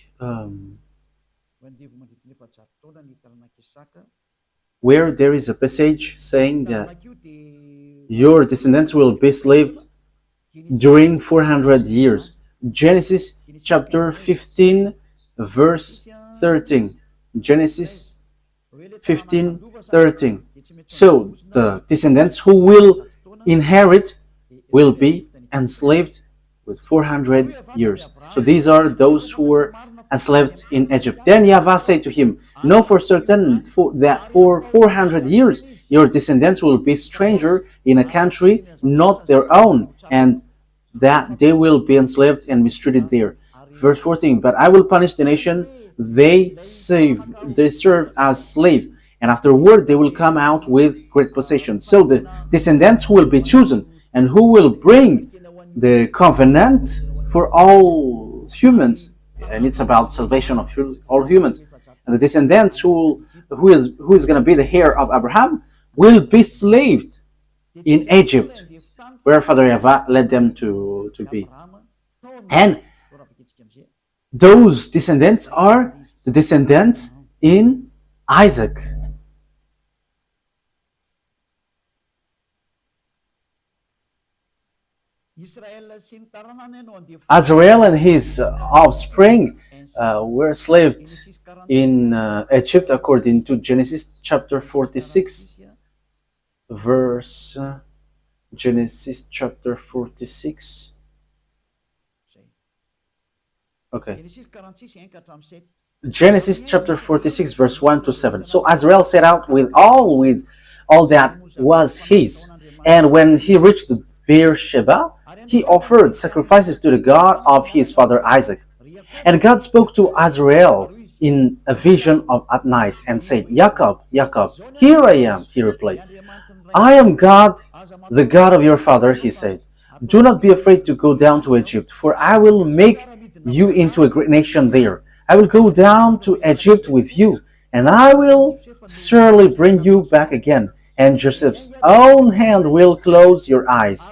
where there is a passage saying that your descendants will be slaved during 400 years. Genesis chapter 15, verse 13. Genesis 15, 13. So the descendants who will inherit will be enslaved with 400 years. So these are those who were enslaved in Egypt. Then YAHVAH said to him, "Know for certain that for 400 years your descendants will be stranger in a country not their own, and that they will be enslaved and mistreated there." Verse 14, "But I will punish the nation they serve as slave, and afterward they will come out with great possession." So the descendants who will be chosen and who will bring the covenant for all humans, and it's about salvation of all humans, and the descendants who is going to be the heir of Abraham will be slaved in Egypt, where Father YAHVAH led them to be. And those descendants are the descendants in Isaac. Azrael and his offspring were slaved in Egypt, according to Genesis chapter 46. verse Genesis chapter 46. Okay. Genesis chapter 46 verse 1 to 7. So Azrael set out with all that was his, and when he reached Beersheba, he offered sacrifices to the God of his father Isaac. And God spoke to Azrael in a vision at night and said, Jacob, Jacob. Here I am, he replied. I am God, the God of your father, he said. Do not be afraid to go down to Egypt, for I will make you into a great nation there. I will go down to Egypt with you, and I will surely bring you back again, and Joseph's own hand will close your eyes.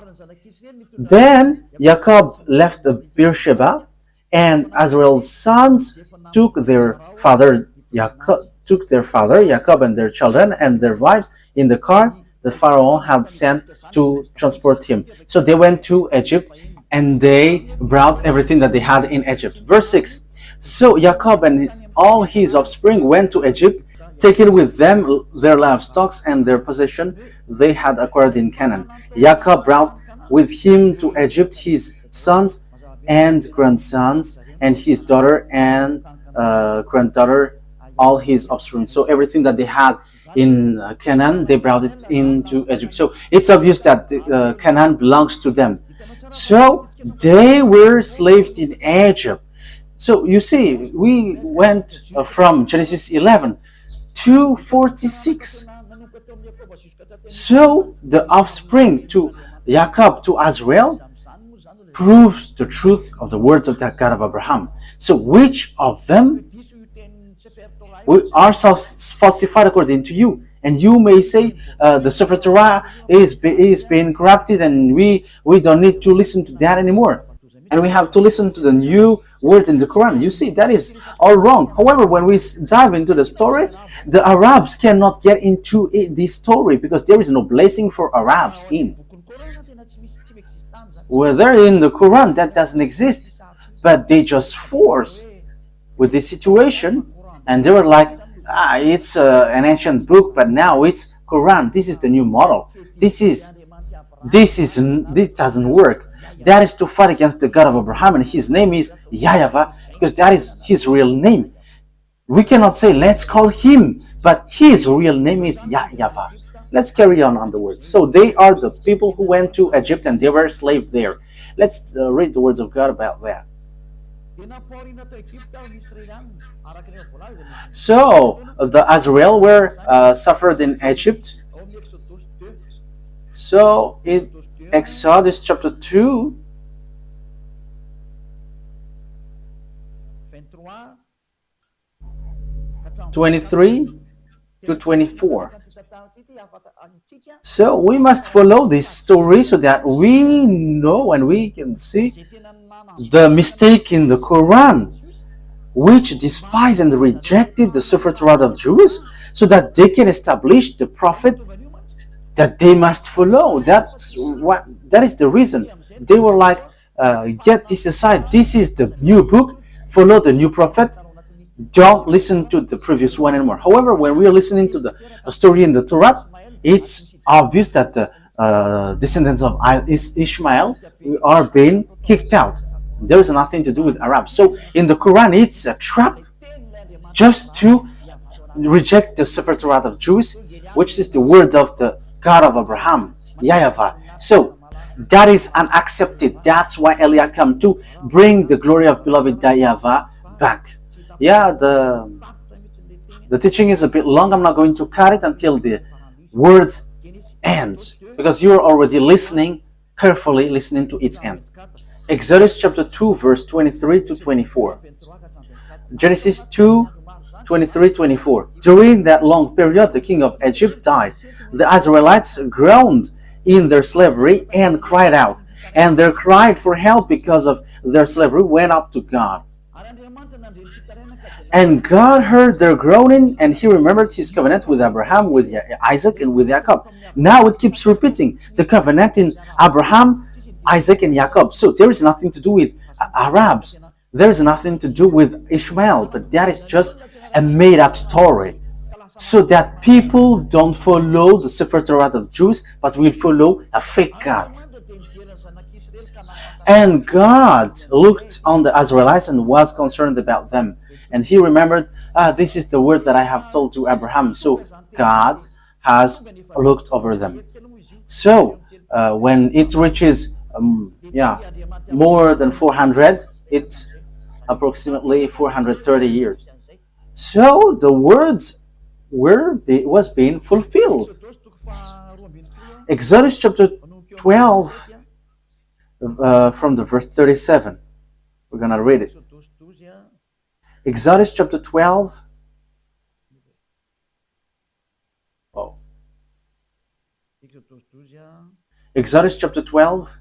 Then Jacob left Beersheba, and Azrael's sons took their father Jacob and their children and their wives in the cart the Pharaoh had sent to transport him. So they went to Egypt, and they brought everything that they had in Egypt. Verse 6. So Jacob and all his offspring went to Egypt, taking with them their livestock and their possession they had acquired in Canaan. Jacob brought with him to Egypt his sons and grandsons, and his daughter and granddaughter, all his offspring. So everything that they had in Canaan, they brought it into Egypt. So it's obvious that Canaan belongs to them. So they were slaves in Egypt. So you see, we went from Genesis 11 to 46. So the offspring to Jacob to Azrael proves the truth of the words of the God of Abraham. So which of them are falsified according to you? And you may say the Sefer Torah is being corrupted, and we don't need to listen to that anymore, and we have to listen to the new words in the Quran. You see, that is all wrong. However, when we dive into the story, the Arabs cannot get into this story because there is no blessing for Arabs in. Whether in the Quran, that doesn't exist, but they just force with this situation, and they were like, it's an ancient book, but now it's Quran. This is the new model. This doesn't work. That is to fight against the God of Abraham, and his name is YAHVAH, because that is his real name. We cannot say let's call him, but his real name is YAHVAH. Let's carry on the words. So they are the people who went to Egypt and they were slaves there. Let's read the words of God about that. So the Azrael were suffered in Egypt. So in Exodus chapter 2, (23 to 24). So we must follow this story so that we know and we can see the mistake in the Quran, which despised and rejected the Sefer Torah of Jews, so that they can establish the prophet that they must follow. That is the reason. They were like, get this aside. This is the new book. Follow the new prophet. Don't listen to the previous one anymore. However, when we are listening to the story in the Torah, it's obvious that the descendants of Ishmael are being kicked out. There is nothing to do with Arabs. So in the Quran, it's a trap just to reject the Sefer Torah of Jews, which is the word of the God of Abraham, YAHVAH. So that is unaccepted. That's why Eliah come to bring the glory of beloved YAHVAH back. Yeah, the teaching is a bit long. I'm not going to cut it until the words ends, because you're already carefully listening to its end. Exodus chapter 2 verse 23 to 24. Genesis 2, 23, 24. During that long period, the king of Egypt died. The Israelites groaned in their slavery and cried out. And their cry for help because of their slavery went up to God. And God heard their groaning, and he remembered his covenant with Abraham, with Isaac, and with Jacob. Now it keeps repeating the covenant in Abraham, Isaac, and Jacob. So there is nothing to do with Arabs. There is nothing to do with Ishmael, but that is just a made-up story. so that people don't follow the Sefer Torah of Jews, but will follow a fake God. And God looked on the Israelites and was concerned about them. And he remembered, this is the word that I have told to Abraham. So God has looked over them. So when it reaches more than 400, it's approximately 430 years. So the words was being fulfilled. Exodus chapter 12, from the verse 37. We're going to read it. Exodus chapter 12. Oh. Exodus chapter 12.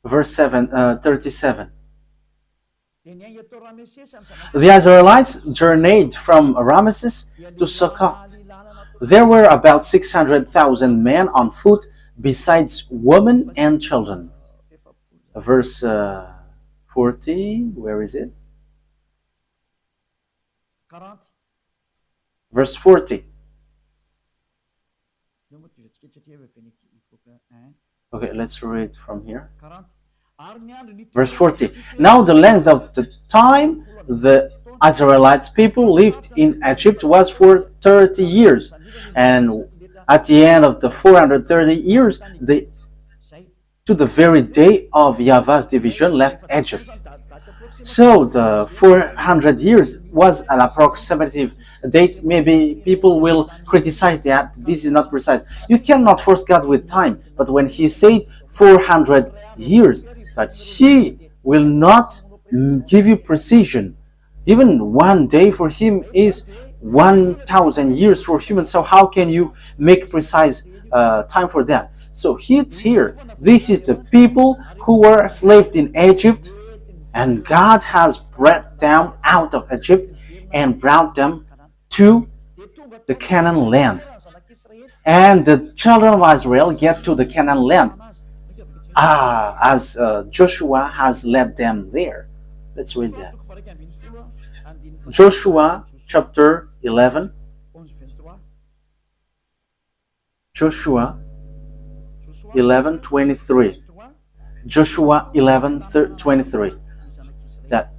Verse 37. The Israelites journeyed from Ramesses to Succoth. There were about 600,000 men on foot, besides women and children. Verse 40, where is it? Verse 40. Okay, let's read from here. Verse 40. Now the length of the time the Israelites people lived in Egypt was for 30 years. And at the end of the 430 years, they, to the very day of YAHVAH's division, left Egypt. So the 400 years was an approximative date. Maybe people will criticize that this is not precise. You cannot force God with time. But when he said 400 years, that he will not give you precision. Even one day for him is 1,000 years for humans. So how can you make precise time for that? So it's here. This is the people who were enslaved in Egypt, and God has brought them out of Egypt and brought them to the Canaan land. And the children of Israel get to the Canaan land as Joshua has led them there. Let's read that. Joshua chapter 11. Joshua 11:23. Joshua 11:23. That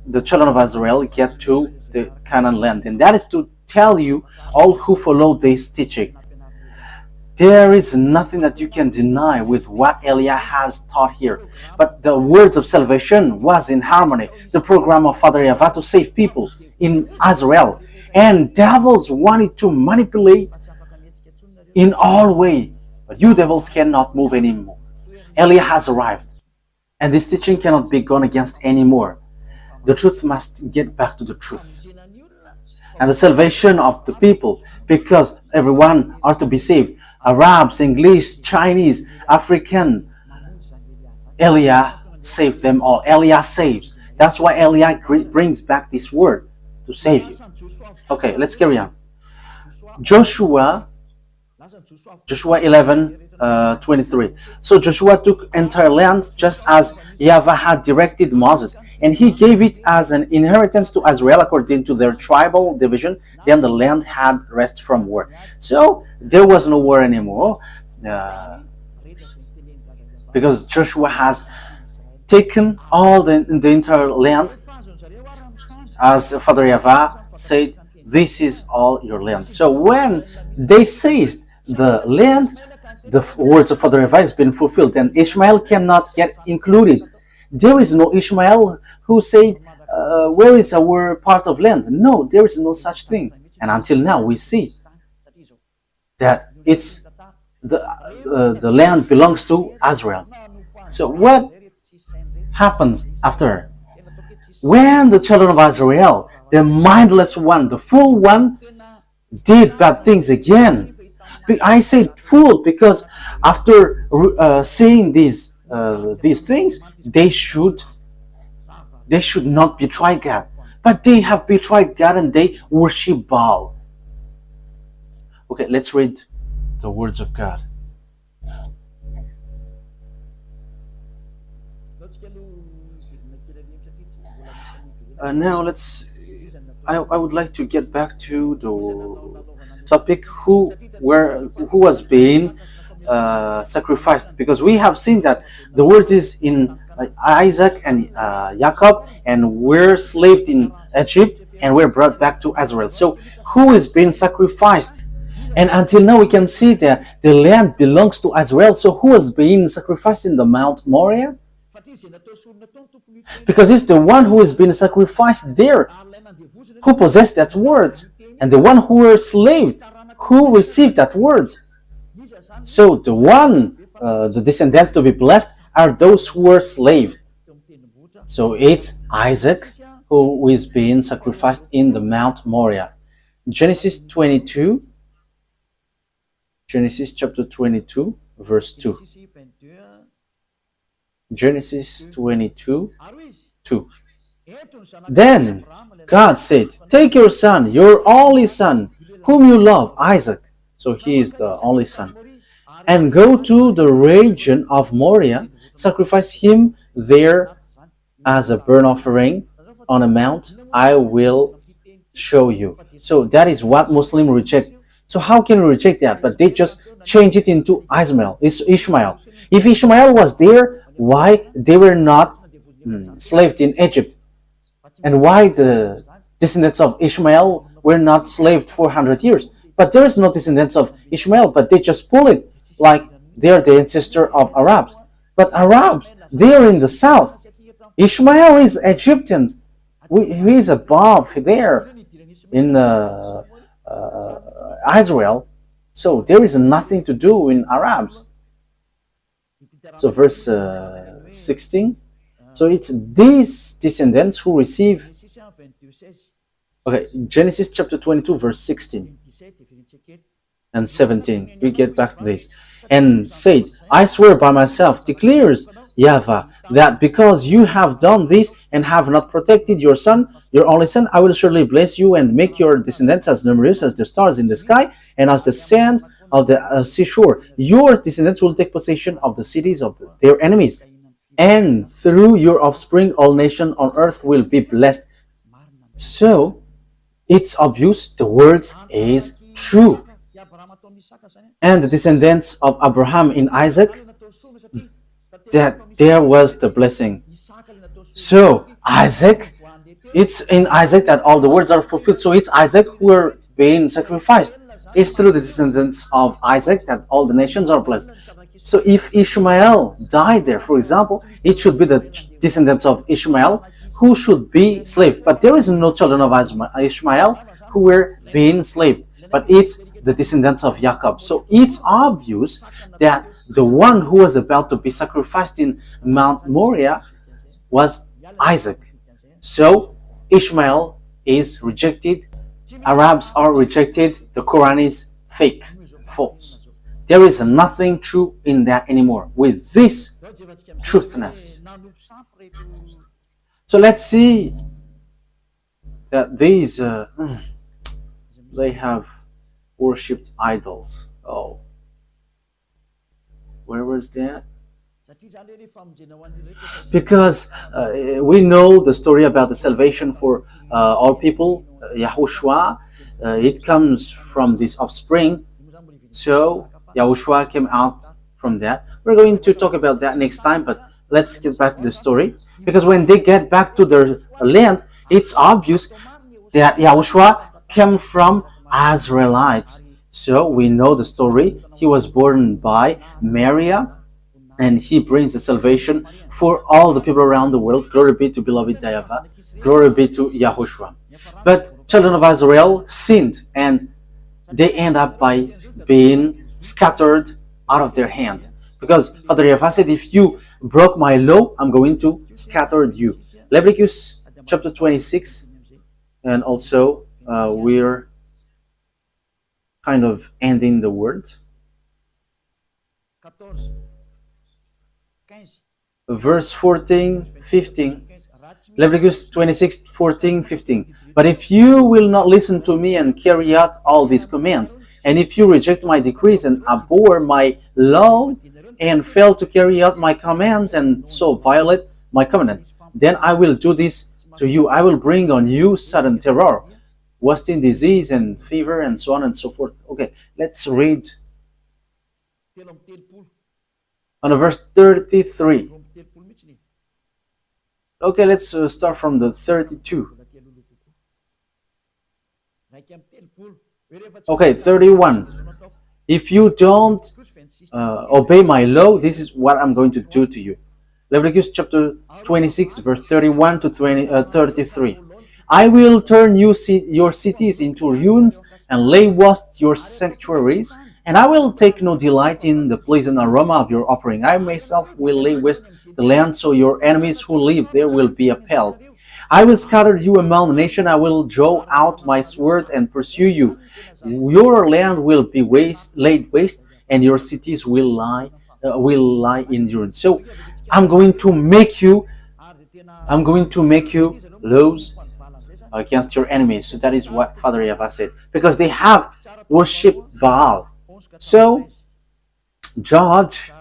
the children of Israel get to the Canaan land, and that is to tell you all who follow this teaching. There is nothing that you can deny with what Elia has taught here. But the words of salvation was in harmony. The program of Father YAHVAH to save people in Israel. And devils wanted to manipulate in all ways. But you devils cannot move anymore. Elia has arrived. And this teaching cannot be gone against anymore. The truth must get back to the truth. And the salvation of the people, because everyone are to be saved. Arabs, English, Chinese, African. Elia saved them all. Elia saves. That's why Elia brings back this word to save you. Okay, let's carry on. Joshua 11:23. So Joshua took entire land just as YAHVAH had directed Moses, and he gave it as an inheritance to Israel according to their tribal division. Then the land had rest from war. So there was no war anymore, because Joshua has taken all the entire land. As Father YAHVAH said, this is all your land. So when they seized the land, the words of Father YAHVAH has been fulfilled, and Ishmael cannot get included. There is no Ishmael who said, where is our part of land? No, there is no such thing. And until now we see that it's the land belongs to Israel. So what happens after? When the children of Israel, the mindless one, the fool one, did bad things again. I say fool because after seeing these things, they should not betray God. But they have betrayed God and they worship Baal. Okay, let's read the words of God. Now I would like to get back to the topic who was being sacrificed, because we have seen that the word is in Isaac and Jacob, and we're slaved in Egypt and we're brought back to Israel. So who is being sacrificed? And until now we can see that the land belongs to Israel. So who is being sacrificed in the Mount Moriah? Because it's the one who is being sacrificed there who possessed that word, and the one who were slaved who received that word. So the one, the descendants to be blessed are those who were slaved. So it's Isaac who is being sacrificed in the Mount Moriah. Genesis 22, Genesis chapter 22, verse 2. Genesis 22, 2. Then God said, take your son, your only son, whom you love, Isaac. So he is the only son. And go to the region of Moriah, sacrifice him there as a burnt offering on a mount I will show you. So that is what Muslims reject. So how can we reject that? But they just change it into Ishmael. If Ishmael was there, why they were not slaved in Egypt? And why the descendants of Ishmael were not slaved for 100 years? But there is no descendants of Ishmael, but they just pull it like they are the ancestor of Arabs. But Arabs, they are in the south. Ishmael is Egyptians. He is above there in Israel. So there is nothing to do in Arabs. So verse 16. So it's these descendants who receive. Okay, Genesis chapter 22, verse 16 and 17. We get back to this. And said, I swear by myself, declares YAHVAH, that because you have done this and have not protected your son, your only son, I will surely bless you and make your descendants as numerous as the stars in the sky and as the sand of the seashore. Your descendants will take possession of the cities of their enemies. And through your offspring, all nations on earth will be blessed. So, it's obvious the words is true. And the descendants of Abraham in Isaac, that there was the blessing. So, Isaac, it's in Isaac that all the words are fulfilled. So, it's Isaac who are being sacrificed. It's through the descendants of Isaac that all the nations are blessed. So if Ishmael died there, for example, it should be the descendants of Ishmael who should be slaved. But there is no children of Ishmael who were being enslaved. But it's the descendants of Jacob. So it's obvious that the one who was about to be sacrificed in Mount Moriah was Isaac. So Ishmael is rejected. Arabs are rejected. The Quran is fake, false. There is nothing true in that anymore with this truthness. So let's see that these they have worshipped idols. Oh, where was that? Because we know the story about the salvation for all people, YAHOSHUAH. It comes from this offspring. So YAHOSHUAH came out from that. We're going to talk about that next time, but let's get back to the story. Because when they get back to their land, it's obvious that YAHOSHUAH came from Israelites. So we know the story. He was born by Moriah, and he brings the salvation for all the people around the world. Glory be to beloved YAHVAH. Glory be to YAHOSHUAH. But children of Israel sinned, and they end up by being scattered out of their hand. Because Father YAHVAH said, if you broke my law, I'm going to scatter you. Leviticus chapter 26, and also we're kind of ending the word. Verse 14, 15. Leviticus 26, 14, 15. But if you will not listen to me and carry out all these commands, and if you reject my decrees and abhor my law and fail to carry out my commands and so violate my covenant, then I will do this to you. I will bring on you sudden terror, wasting disease and fever and so on and so forth. Okay, let's read on verse 33. Okay, let's start from the 32. Okay, 31. If you don't obey my law, this is what I'm going to do to you. Leviticus chapter 26, verse 31 to 33. I will turn your cities into ruins and lay waste your sanctuaries, and I will take no delight in the pleasant aroma of your offering. I myself will lay waste the land, so your enemies who live there will be appalled. I will scatter you among the nations. I will draw out my sword and pursue you. Your land will be laid waste, and your cities will lie in ruins. So I'm going to make you lose against your enemies. So that is what Father YAHVAH said, because they have worshipped Baal. So judge.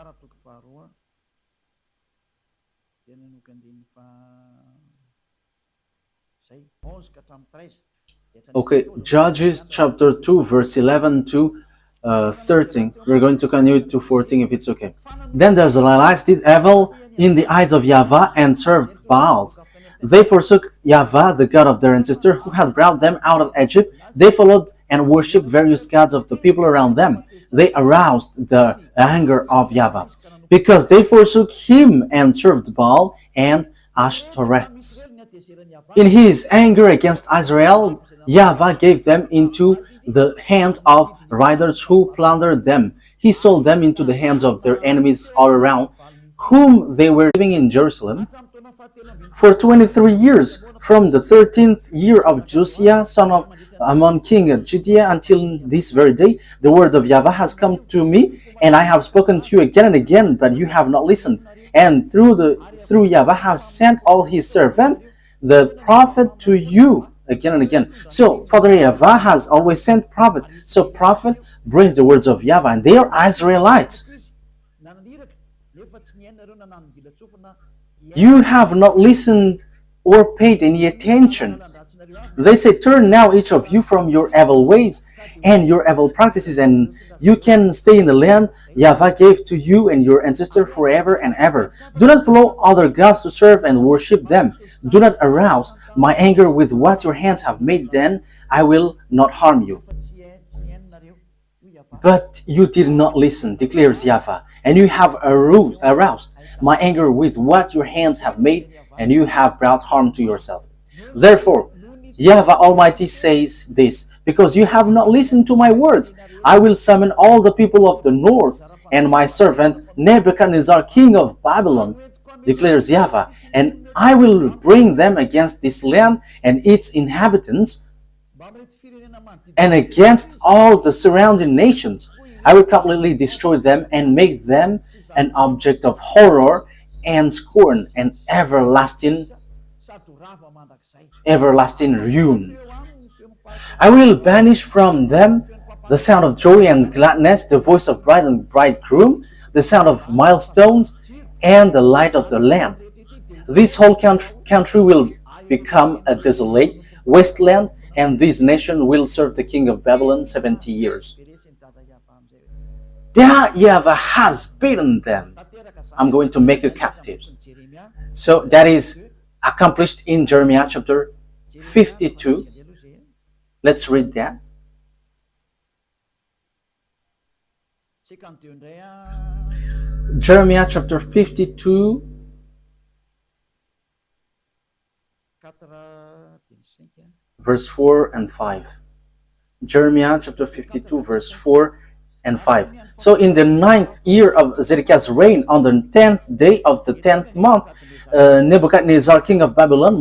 Okay, Judges chapter 2, verse 11 to 13. We're going to continue to 14 if it's okay. Then the Israelites did evil in the eyes of YAHVAH and served Baals. They forsook YAHVAH, the God of their ancestor, who had brought them out of Egypt. They followed and worshipped various gods of the people around them. They aroused the anger of YAHVAH, because they forsook him and served Baal and Ashtoreth. In his anger against Israel, YAHVAH gave them into the hand of riders who plundered them. He sold them into the hands of their enemies all around, whom they were living in Jerusalem for 23 years, from the 13th year of Josiah, son of Ammon, king of Judea, until this very day. The word of YAHVAH has come to me, and I have spoken to you again and again, but you have not listened. And through YAHVAH has sent all his servant, the prophet, to you again and again. So Father YAHVAH has always sent prophet. So prophet brings the words of YAHVAH, and they are Israelites. You have not listened or paid any attention. They say, turn now each of you from your evil ways and your evil practices, and you can stay in the land YAHVAH gave to you and your ancestor forever and ever. Do not follow other gods to serve and worship them. Do not arouse my anger with what your hands have made, then I will not harm you. But you did not listen, declares YAHVAH, and you have aroused my anger with what your hands have made, and you have brought harm to yourself. Therefore, YAHVAH Almighty says this, because you have not listened to my words, I will summon all the people of the north, and my servant Nebuchadnezzar, king of Babylon, declares YAHVAH, and I will bring them against this land and its inhabitants, and against all the surrounding nations. I will completely destroy them and make them an object of horror and scorn and everlasting ruin. I will banish from them the sound of joy and gladness, the voice of bride and bridegroom, the sound of milestones, and the light of the lamp. This whole country will become a desolate wasteland, and this nation will serve the king of Babylon 70 years. YAHVAH has beaten them. I'm going to make you captives. So that is accomplished in Jeremiah chapter 52. Let's read that. Jeremiah chapter 52. Verse 4 and 5. Jeremiah chapter 52, verse 4 and 5. So in the 9th year of Zedekiah's reign, on the 10th day of the 10th month, Nebuchadnezzar, king of Babylon,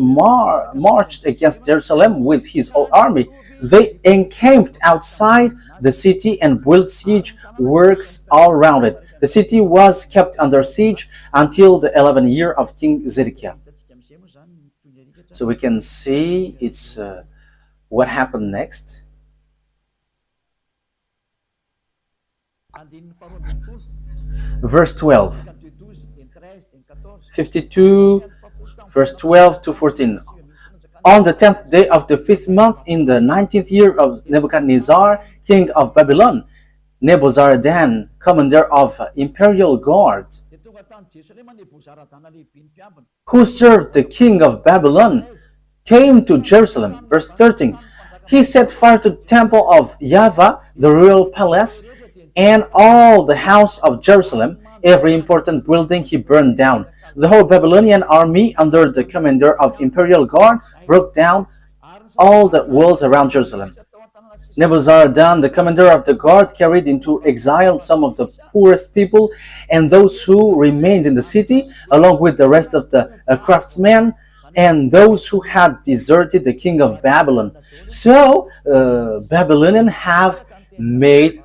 marched against Jerusalem with his whole army. They encamped outside the city and built siege works all around it. The city was kept under siege until the 11th year of King Zedekiah. So we can see it's what happened next. Verse 12. 52, verse 12 to 14. On the 10th day of the 5th month, in the 19th year of Nebuchadnezzar, king of Babylon, Nebuzaradan, commander of imperial guard, who served the king of Babylon, came to Jerusalem. Verse 13. He set fire to the temple of YAHVAH, the royal palace, and all the house of Jerusalem. Every important building he burned down. The whole Babylonian army, under the commander of imperial guard, broke down all the walls around Jerusalem. Nebuzaradan, the commander of the guard, carried into exile some of the poorest people and those who remained in the city, along with the rest of the craftsmen and those who had deserted the king of Babylon. So Babylonians have made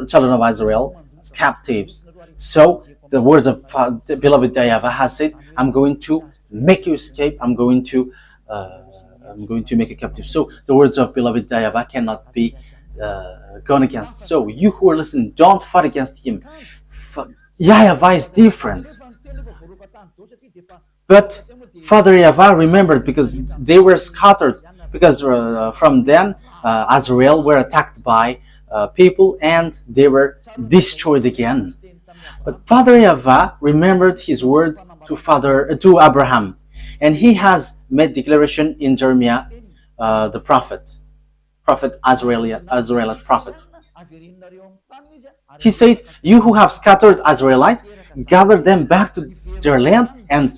children of Israel captives. So the words of the beloved YAHVAH has said, I'm going to make you escape. I'm going to make you captive. So the words of beloved YAHVAH cannot be gone against. So you who are listening, don't fight against him. YAHVAH is different. But Father YAHVAH remembered, because they were scattered, because from then Israel were attacked by people and they were destroyed again. But Father YAHVAH remembered his word to Abraham, and he has made declaration in Jeremiah, the prophet Israelite prophet. He said, "You who have scattered Israelites, gather them back to their land and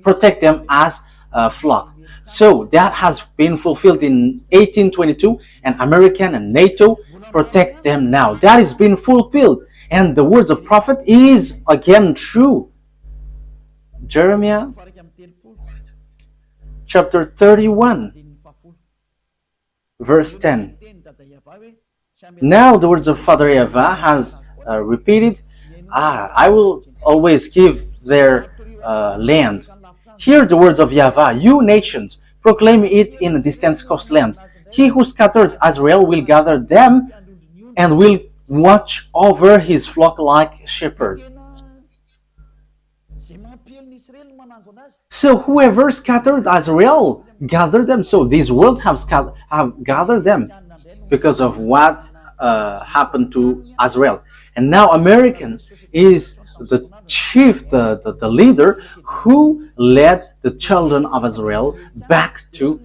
protect them as a flock." So that has been fulfilled in 1822, and American and NATO protect them now. That is being fulfilled, and the words of prophet is again true. Jeremiah chapter 31, verse 10. Now the words of Father YAHVAH has repeated, I will always give their land. Hear the words of YAHVAH, you nations, proclaim it in distant coastlands. He who scattered Israel will gather them and will watch over his flock like shepherd. So whoever scattered Israel, gather them. So these worlds have gathered them because of what happened to Israel. And now American is the chief, the leader who led the children of Israel back to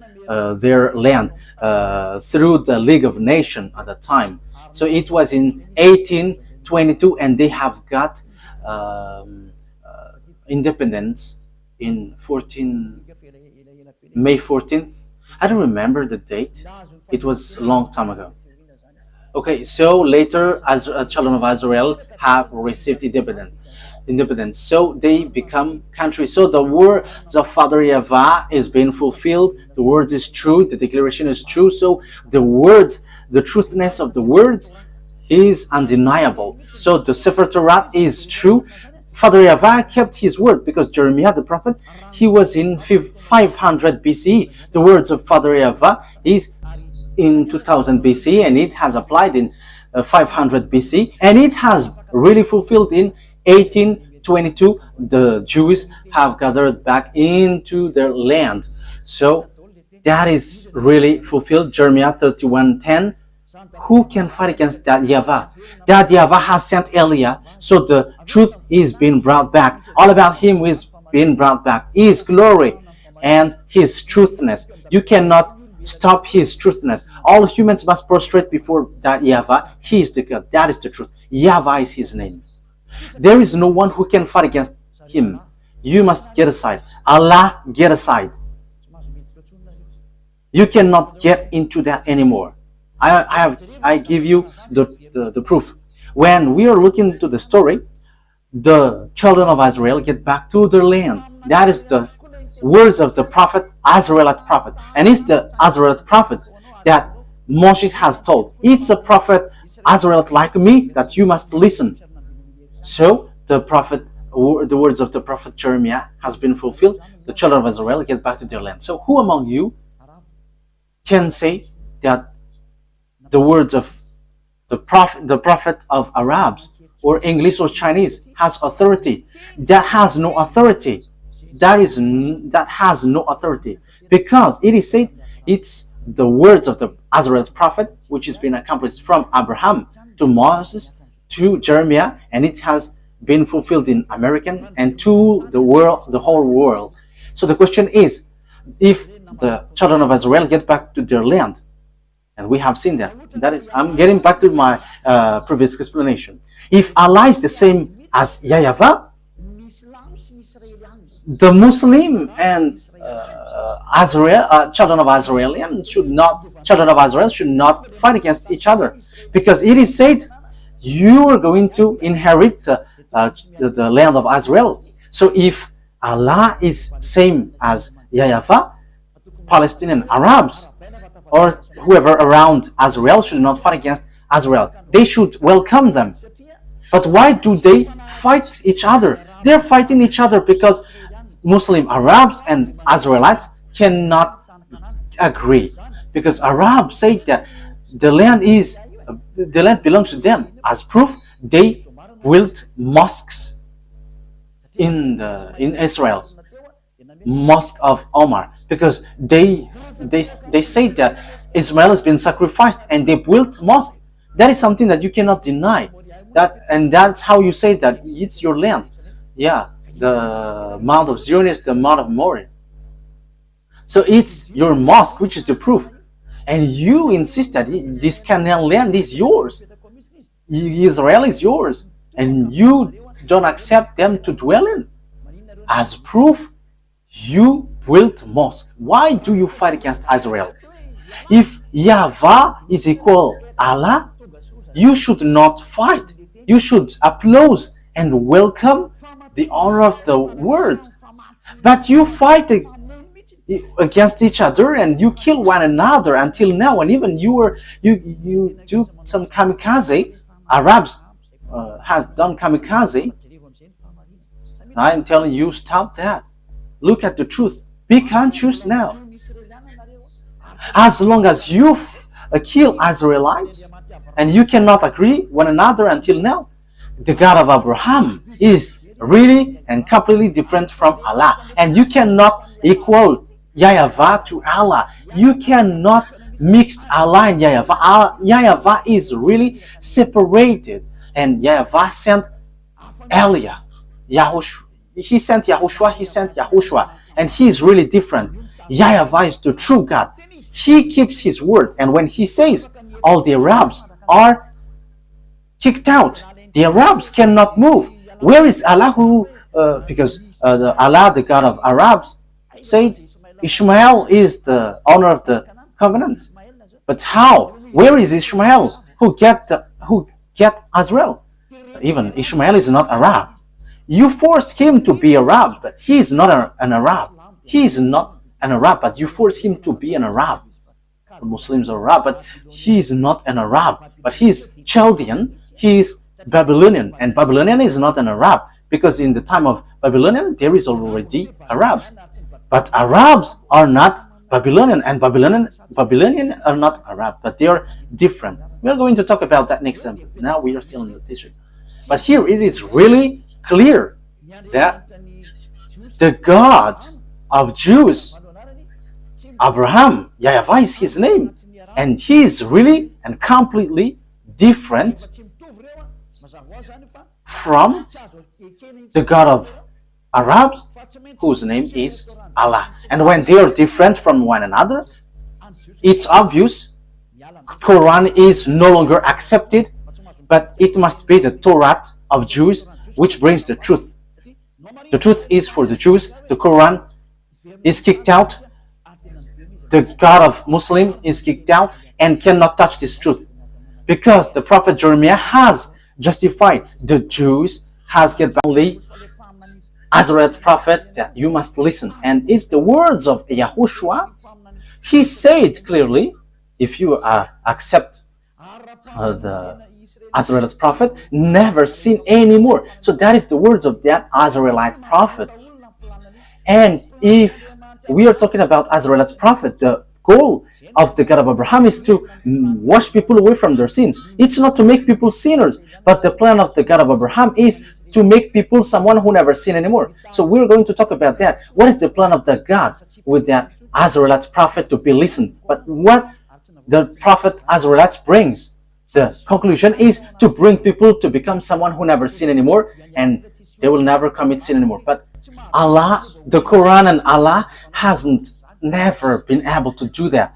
their land through the League of Nations at the time. So it was in 1822, and they have got independence in May 14th. I don't remember the date. It was a long time ago. Okay, so later, as children of Israel have received independence, so they become country. So the words of Father YAHVAH is being fulfilled. The words is true. The declaration is true. So the words, the truthness of the words is undeniable. So the Sefer Torah is true. Father YAHVAH kept his word, because Jeremiah the prophet, he was in 500 BCE. The words of Father YAHVAH is in 2000 BC, and it has applied in 500 BC, and it has really fulfilled in 1822. The Jews have gathered back into their land. So that is really fulfilled. Jeremiah 31:10. Who can fight against that YAHVAH? That YAHVAH has sent Elia, so the truth is being brought back. All about him is being brought back. His glory and his truthness. You cannot stop his truthness. All humans must prostrate before that YAHVAH. He is the God. That is the truth. YAHVAH is his name. There is no one who can fight against him. You must get aside. Allah, get aside. You cannot get into that anymore. I give you the proof. When we are looking into the story, the children of Israel get back to their land. That is the words of the prophet, Israelite prophet. And it's the Israelite prophet that Moses has told. It's a prophet, Israelite like me, that you must listen. So the words of the prophet Jeremiah has been fulfilled. The children of Israel get back to their land. So who among you can say that the words of the prophet of Arabs or English or Chinese has authority? That has no authority. That has no authority, because it is said it's the words of the Israelite prophet, which has been accomplished from Abraham to Moses to Jeremiah, and it has been fulfilled in American and to the world, the whole world. So the question is, if the children of Israel get back to their land, and we have seen that. That is, I'm getting back to my previous explanation. If Allah is the same as YAHVAH, the Muslim and children of Israel should not fight against each other, because it is said you are going to inherit the land of Israel. So if Allah is same as YAHVAH, Palestinian Arabs or whoever around Israel should not fight against Israel. They should welcome them. But why do they fight each other? They're fighting each other because Muslim Arabs and Israelites cannot agree. Because Arabs say that the land belongs to them. As proof, they built mosques in Israel, Mosque of Omar, because they say that Ismail has been sacrificed and they built mosque. That is something that you cannot deny. And that's how you say that it's your land. Yeah, the Mount of Zion is the Mount of Moriah. So it's your mosque, which is the proof. And you insist that this Canaan land is yours. Israel is yours. And you don't accept them to dwell in. As proof, you built mosque. Why do you fight against Israel? If YAHVAH is equal Allah, you should not fight. You should applaud and welcome the honor of the words. But you fight against each other and you kill one another until now, and even you do some kamikaze. Arabs has done kamikaze. I am telling you, stop that. Look at the truth. Be conscious now. As long as you kill Israelites and you cannot agree one another until now, the God of Abraham is really and completely different from Allah. And you cannot equal YAHVAH to Allah. You cannot mix Allah and YAHVAH. YAHVAH is really separated. And YAHVAH sent Elia. He sent YAHOSHUAH, and he is really different. YAHVAH is the true God. He keeps his word, and when he says all the Arabs are kicked out, the Arabs cannot move. Where is Allah because Allah, the God of Arabs, said Ishmael is the owner of the covenant. But how? Where is Ishmael who get Israel? Even Ishmael is not Arab. You forced him to be Arab, but he is not an Arab. He is not an Arab, but you forced him to be an Arab. The Muslims are Arab, but he is not an Arab. But he is Chaldean, he is Babylonian, and Babylonian is not an Arab, because in the time of Babylonian, there is already Arabs. But Arabs are not Babylonian, and Babylonian are not Arab, but they are different. We are going to talk about that next time. Now we are still in the teaching. But here it is really clear that the God of Jews, Abraham, YAHVAH is his name, and he is really and completely different from the God of Arabs, whose name is Allah. And when they are different from one another, it's obvious Quran is no longer accepted, but it must be the Torah of Jews which brings the truth. The truth is for the Jews. The Quran is kicked out. The God of Muslim is kicked out and cannot touch this truth, because the prophet Jeremiah has justified the Jews, has get only Israelite prophet that you must listen, and it's the words of YAHOSHUAH. He said clearly, if you accept the Israelite prophet, never sin anymore. So that is the words of that Israelite prophet. And if we are talking about Israelite prophet, the goal of the God of Abraham is to wash people away from their sins. It's not to make people sinners, but the plan of the God of Abraham is to make people someone who never sin anymore. So we're going to talk about that. What is the plan of the God with that Israelite prophet to be listened. But what the prophet Israelites brings, the conclusion is to bring people to become someone who never sin anymore, and they will never commit sin anymore. But Allah, the Quran and Allah hasn't never been able to do that.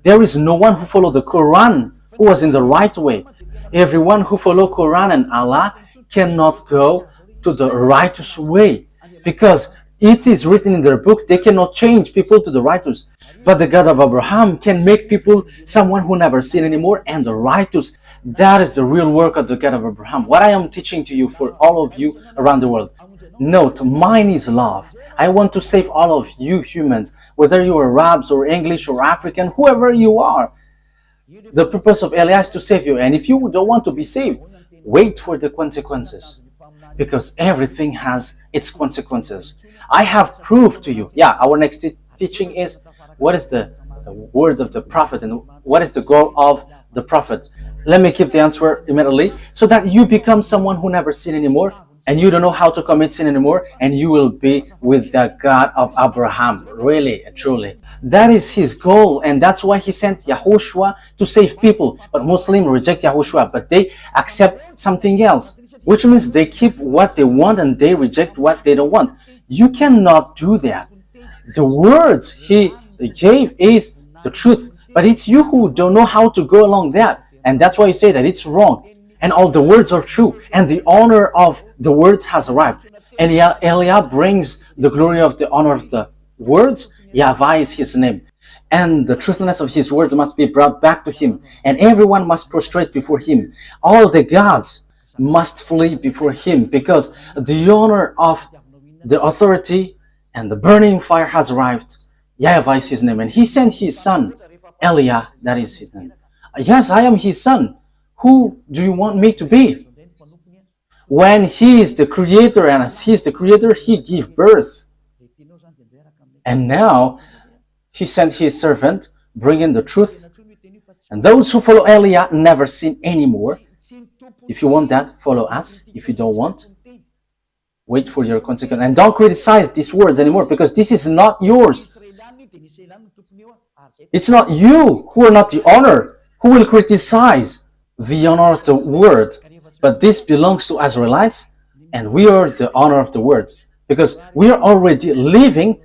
There is no one who followed the Quran who was in the right way. Everyone who follow Quran and Allah cannot go to the righteous way, because it is written in their book they cannot change people to the righteous. But the God of Abraham can make people someone who never sin anymore and the righteous. That is the real work of the God of Abraham. What I am teaching to you, for all of you around the world, note, mine is love. I want to save all of you humans, whether you are Arabs or English or African, whoever you are. The purpose of Eliah is to save you. And if you don't want to be saved, wait for the consequences, because everything has its consequences. I have proved to you. Yeah, our next teaching is, what is the word of the prophet and what is the goal of the prophet? Let me give the answer immediately, so that you become someone who never sin anymore, and you don't know how to commit sin anymore, and you will be with the God of Abraham, really, truly. That is his goal, and that's why he sent YAHOSHUAH to save people. But Muslims reject YAHOSHUAH, but they accept something else, which means they keep what they want and they reject what they don't want. You cannot do that. The words he gave is the truth, but it's you who don't know how to go along that, and that's why you say that it's wrong. And all the words are true, and the honor of the words has arrived. And Eliah brings the glory of the honor of the words. YAHVAH is his name, and the truthfulness of his words must be brought back to him, and everyone must prostrate before him. All the gods must flee before him, because the honor of the authority and the burning fire has arrived. YAHVAH is his name, and he sent his son Eliah. That is his name. Yes, I am his son. Who do you want me to be? When he is the creator, and as he is the creator, he gave birth. And now he sent his servant, bringing the truth. And those who follow Eliah never sin anymore. If you want that, follow us. If you don't want, wait for your consequence. And don't criticize these words anymore, because this is not yours. It's not you who are not the honor, who will criticize the honor of the word, but this belongs to Israelites, and we are the honor of the word, because we are already living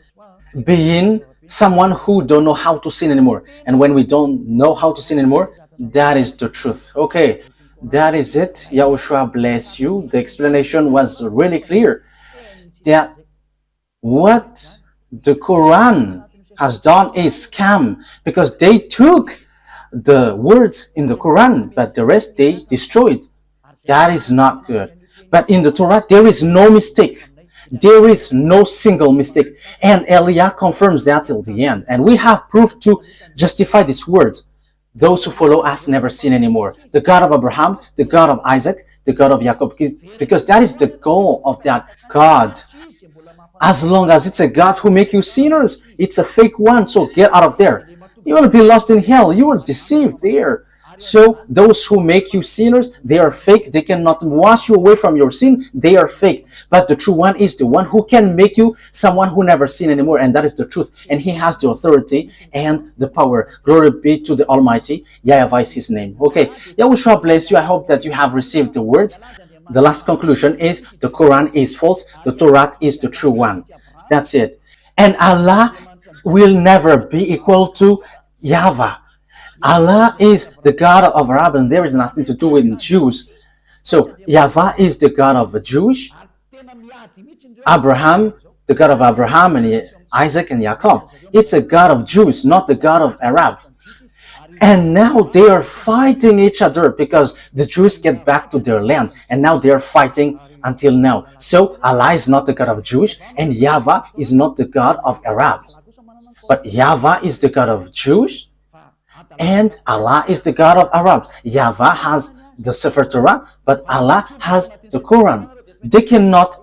being someone who don't know how to sin anymore. And when we don't know how to sin anymore, that is the truth. Okay, that is it. YAHOSHUAH bless you. The explanation was really clear, that what the Quran has done is scam, because they took the words in the Quran, but the rest they destroyed. That is not good. But in the Torah, there is no mistake. There is no single mistake. And Eliah confirms that till the end. And we have proof to justify these words. Those who follow us never sin anymore. The God of Abraham, the God of Isaac, the God of Jacob, because that is the goal of that God. As long as it's a God who make you sinners, it's a fake one, so get out of there. You will be lost in hell. You are deceived there. So those who make you sinners, they are fake. They cannot wash you away from your sin. They are fake. But the true one is the one who can make you someone who never sin anymore. And that is the truth. And he has the authority and the power. Glory be to the Almighty. YAHVAH is his name. Okay. YAHOSHUAH bless you. I hope that you have received the words. The last conclusion is the Quran is false. The Torah is the true one. That's it. And Allah will never be equal to YAHVAH. Allah is the God of Arabs, and there is nothing to do with Jews. So YAHVAH is the God of the Jews. Abraham, the God of Abraham and Isaac and Jacob. It's a God of Jews, not the God of Arabs. And now they are fighting each other because the Jews get back to their land, and now they are fighting until now. So Allah is not the God of Jews, and YAHVAH is not the God of Arabs. But YAHVAH is the God of Jews, and Allah is the God of Arabs. YAHVAH has the Sefer Torah, but Allah has the Quran. They cannot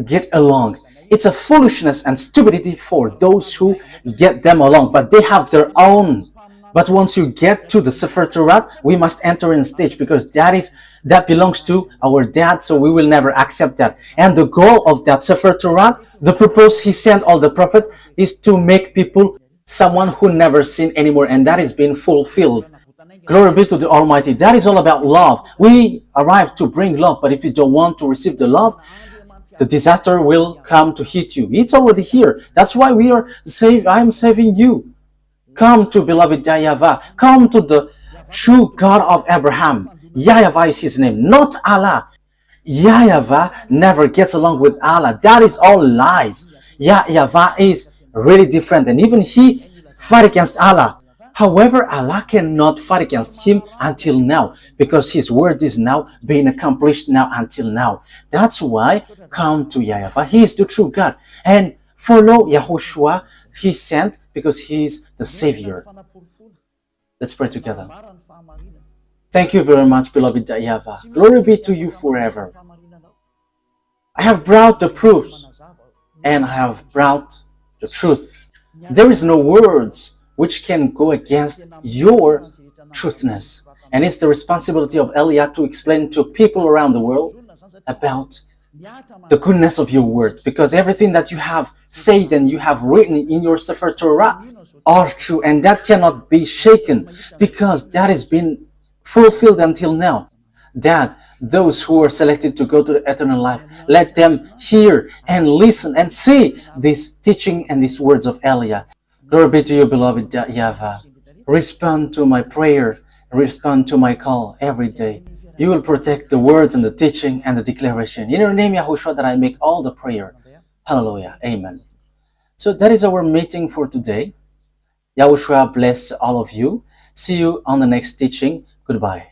get along. It's a foolishness and stupidity for those who get them along, but they have their own. But once you get to the Sefer Torah, we must enter in stage, because that belongs to our dad, so we will never accept that. And the goal of that Sefer Torah, the purpose he sent all the prophet, is to make people someone who never sinned anymore, and that is being fulfilled. Glory be to the Almighty. That is all about love. We arrive to bring love, but if you don't want to receive the love, the disaster will come to hit you. It's already here. That's why we are saved. I'm saving you. Come to beloved YAHVAH. Come to the true God of Abraham. YAHVAH is his name, not Allah. YAHVAH never gets along with Allah. That is all lies. YAHVAH is really different, and even he fight against Allah. However, Allah cannot fight against him until now, because his word is now being accomplished now until now. That's why come to YAHVAH. He is the true God, and follow YAHOSHUAH. He sent because he is the Savior. Let's pray together. Thank you very much, beloved YAHVAH. Glory be to you forever. I have brought the proofs, and I have brought the truth. There is no words which can go against your truthness. And it's the responsibility of Eliah to explain to people around the world about the goodness of your word, because everything that you have said and you have written in your Sefer Torah are true, and that cannot be shaken, because that has been fulfilled until now. That those who are selected to go to the eternal life, let them hear and listen and see this teaching and these words of Eliah. Glory be to you, beloved YAHVAH. Respond to my prayer, respond to my call every day. You will protect the words and the teaching and the declaration. In your name, YAHOSHUAH, that I make all the prayer. Hallelujah. Amen. So that is our meeting for today. YAHOSHUAH bless all of you. See you on the next teaching. Goodbye.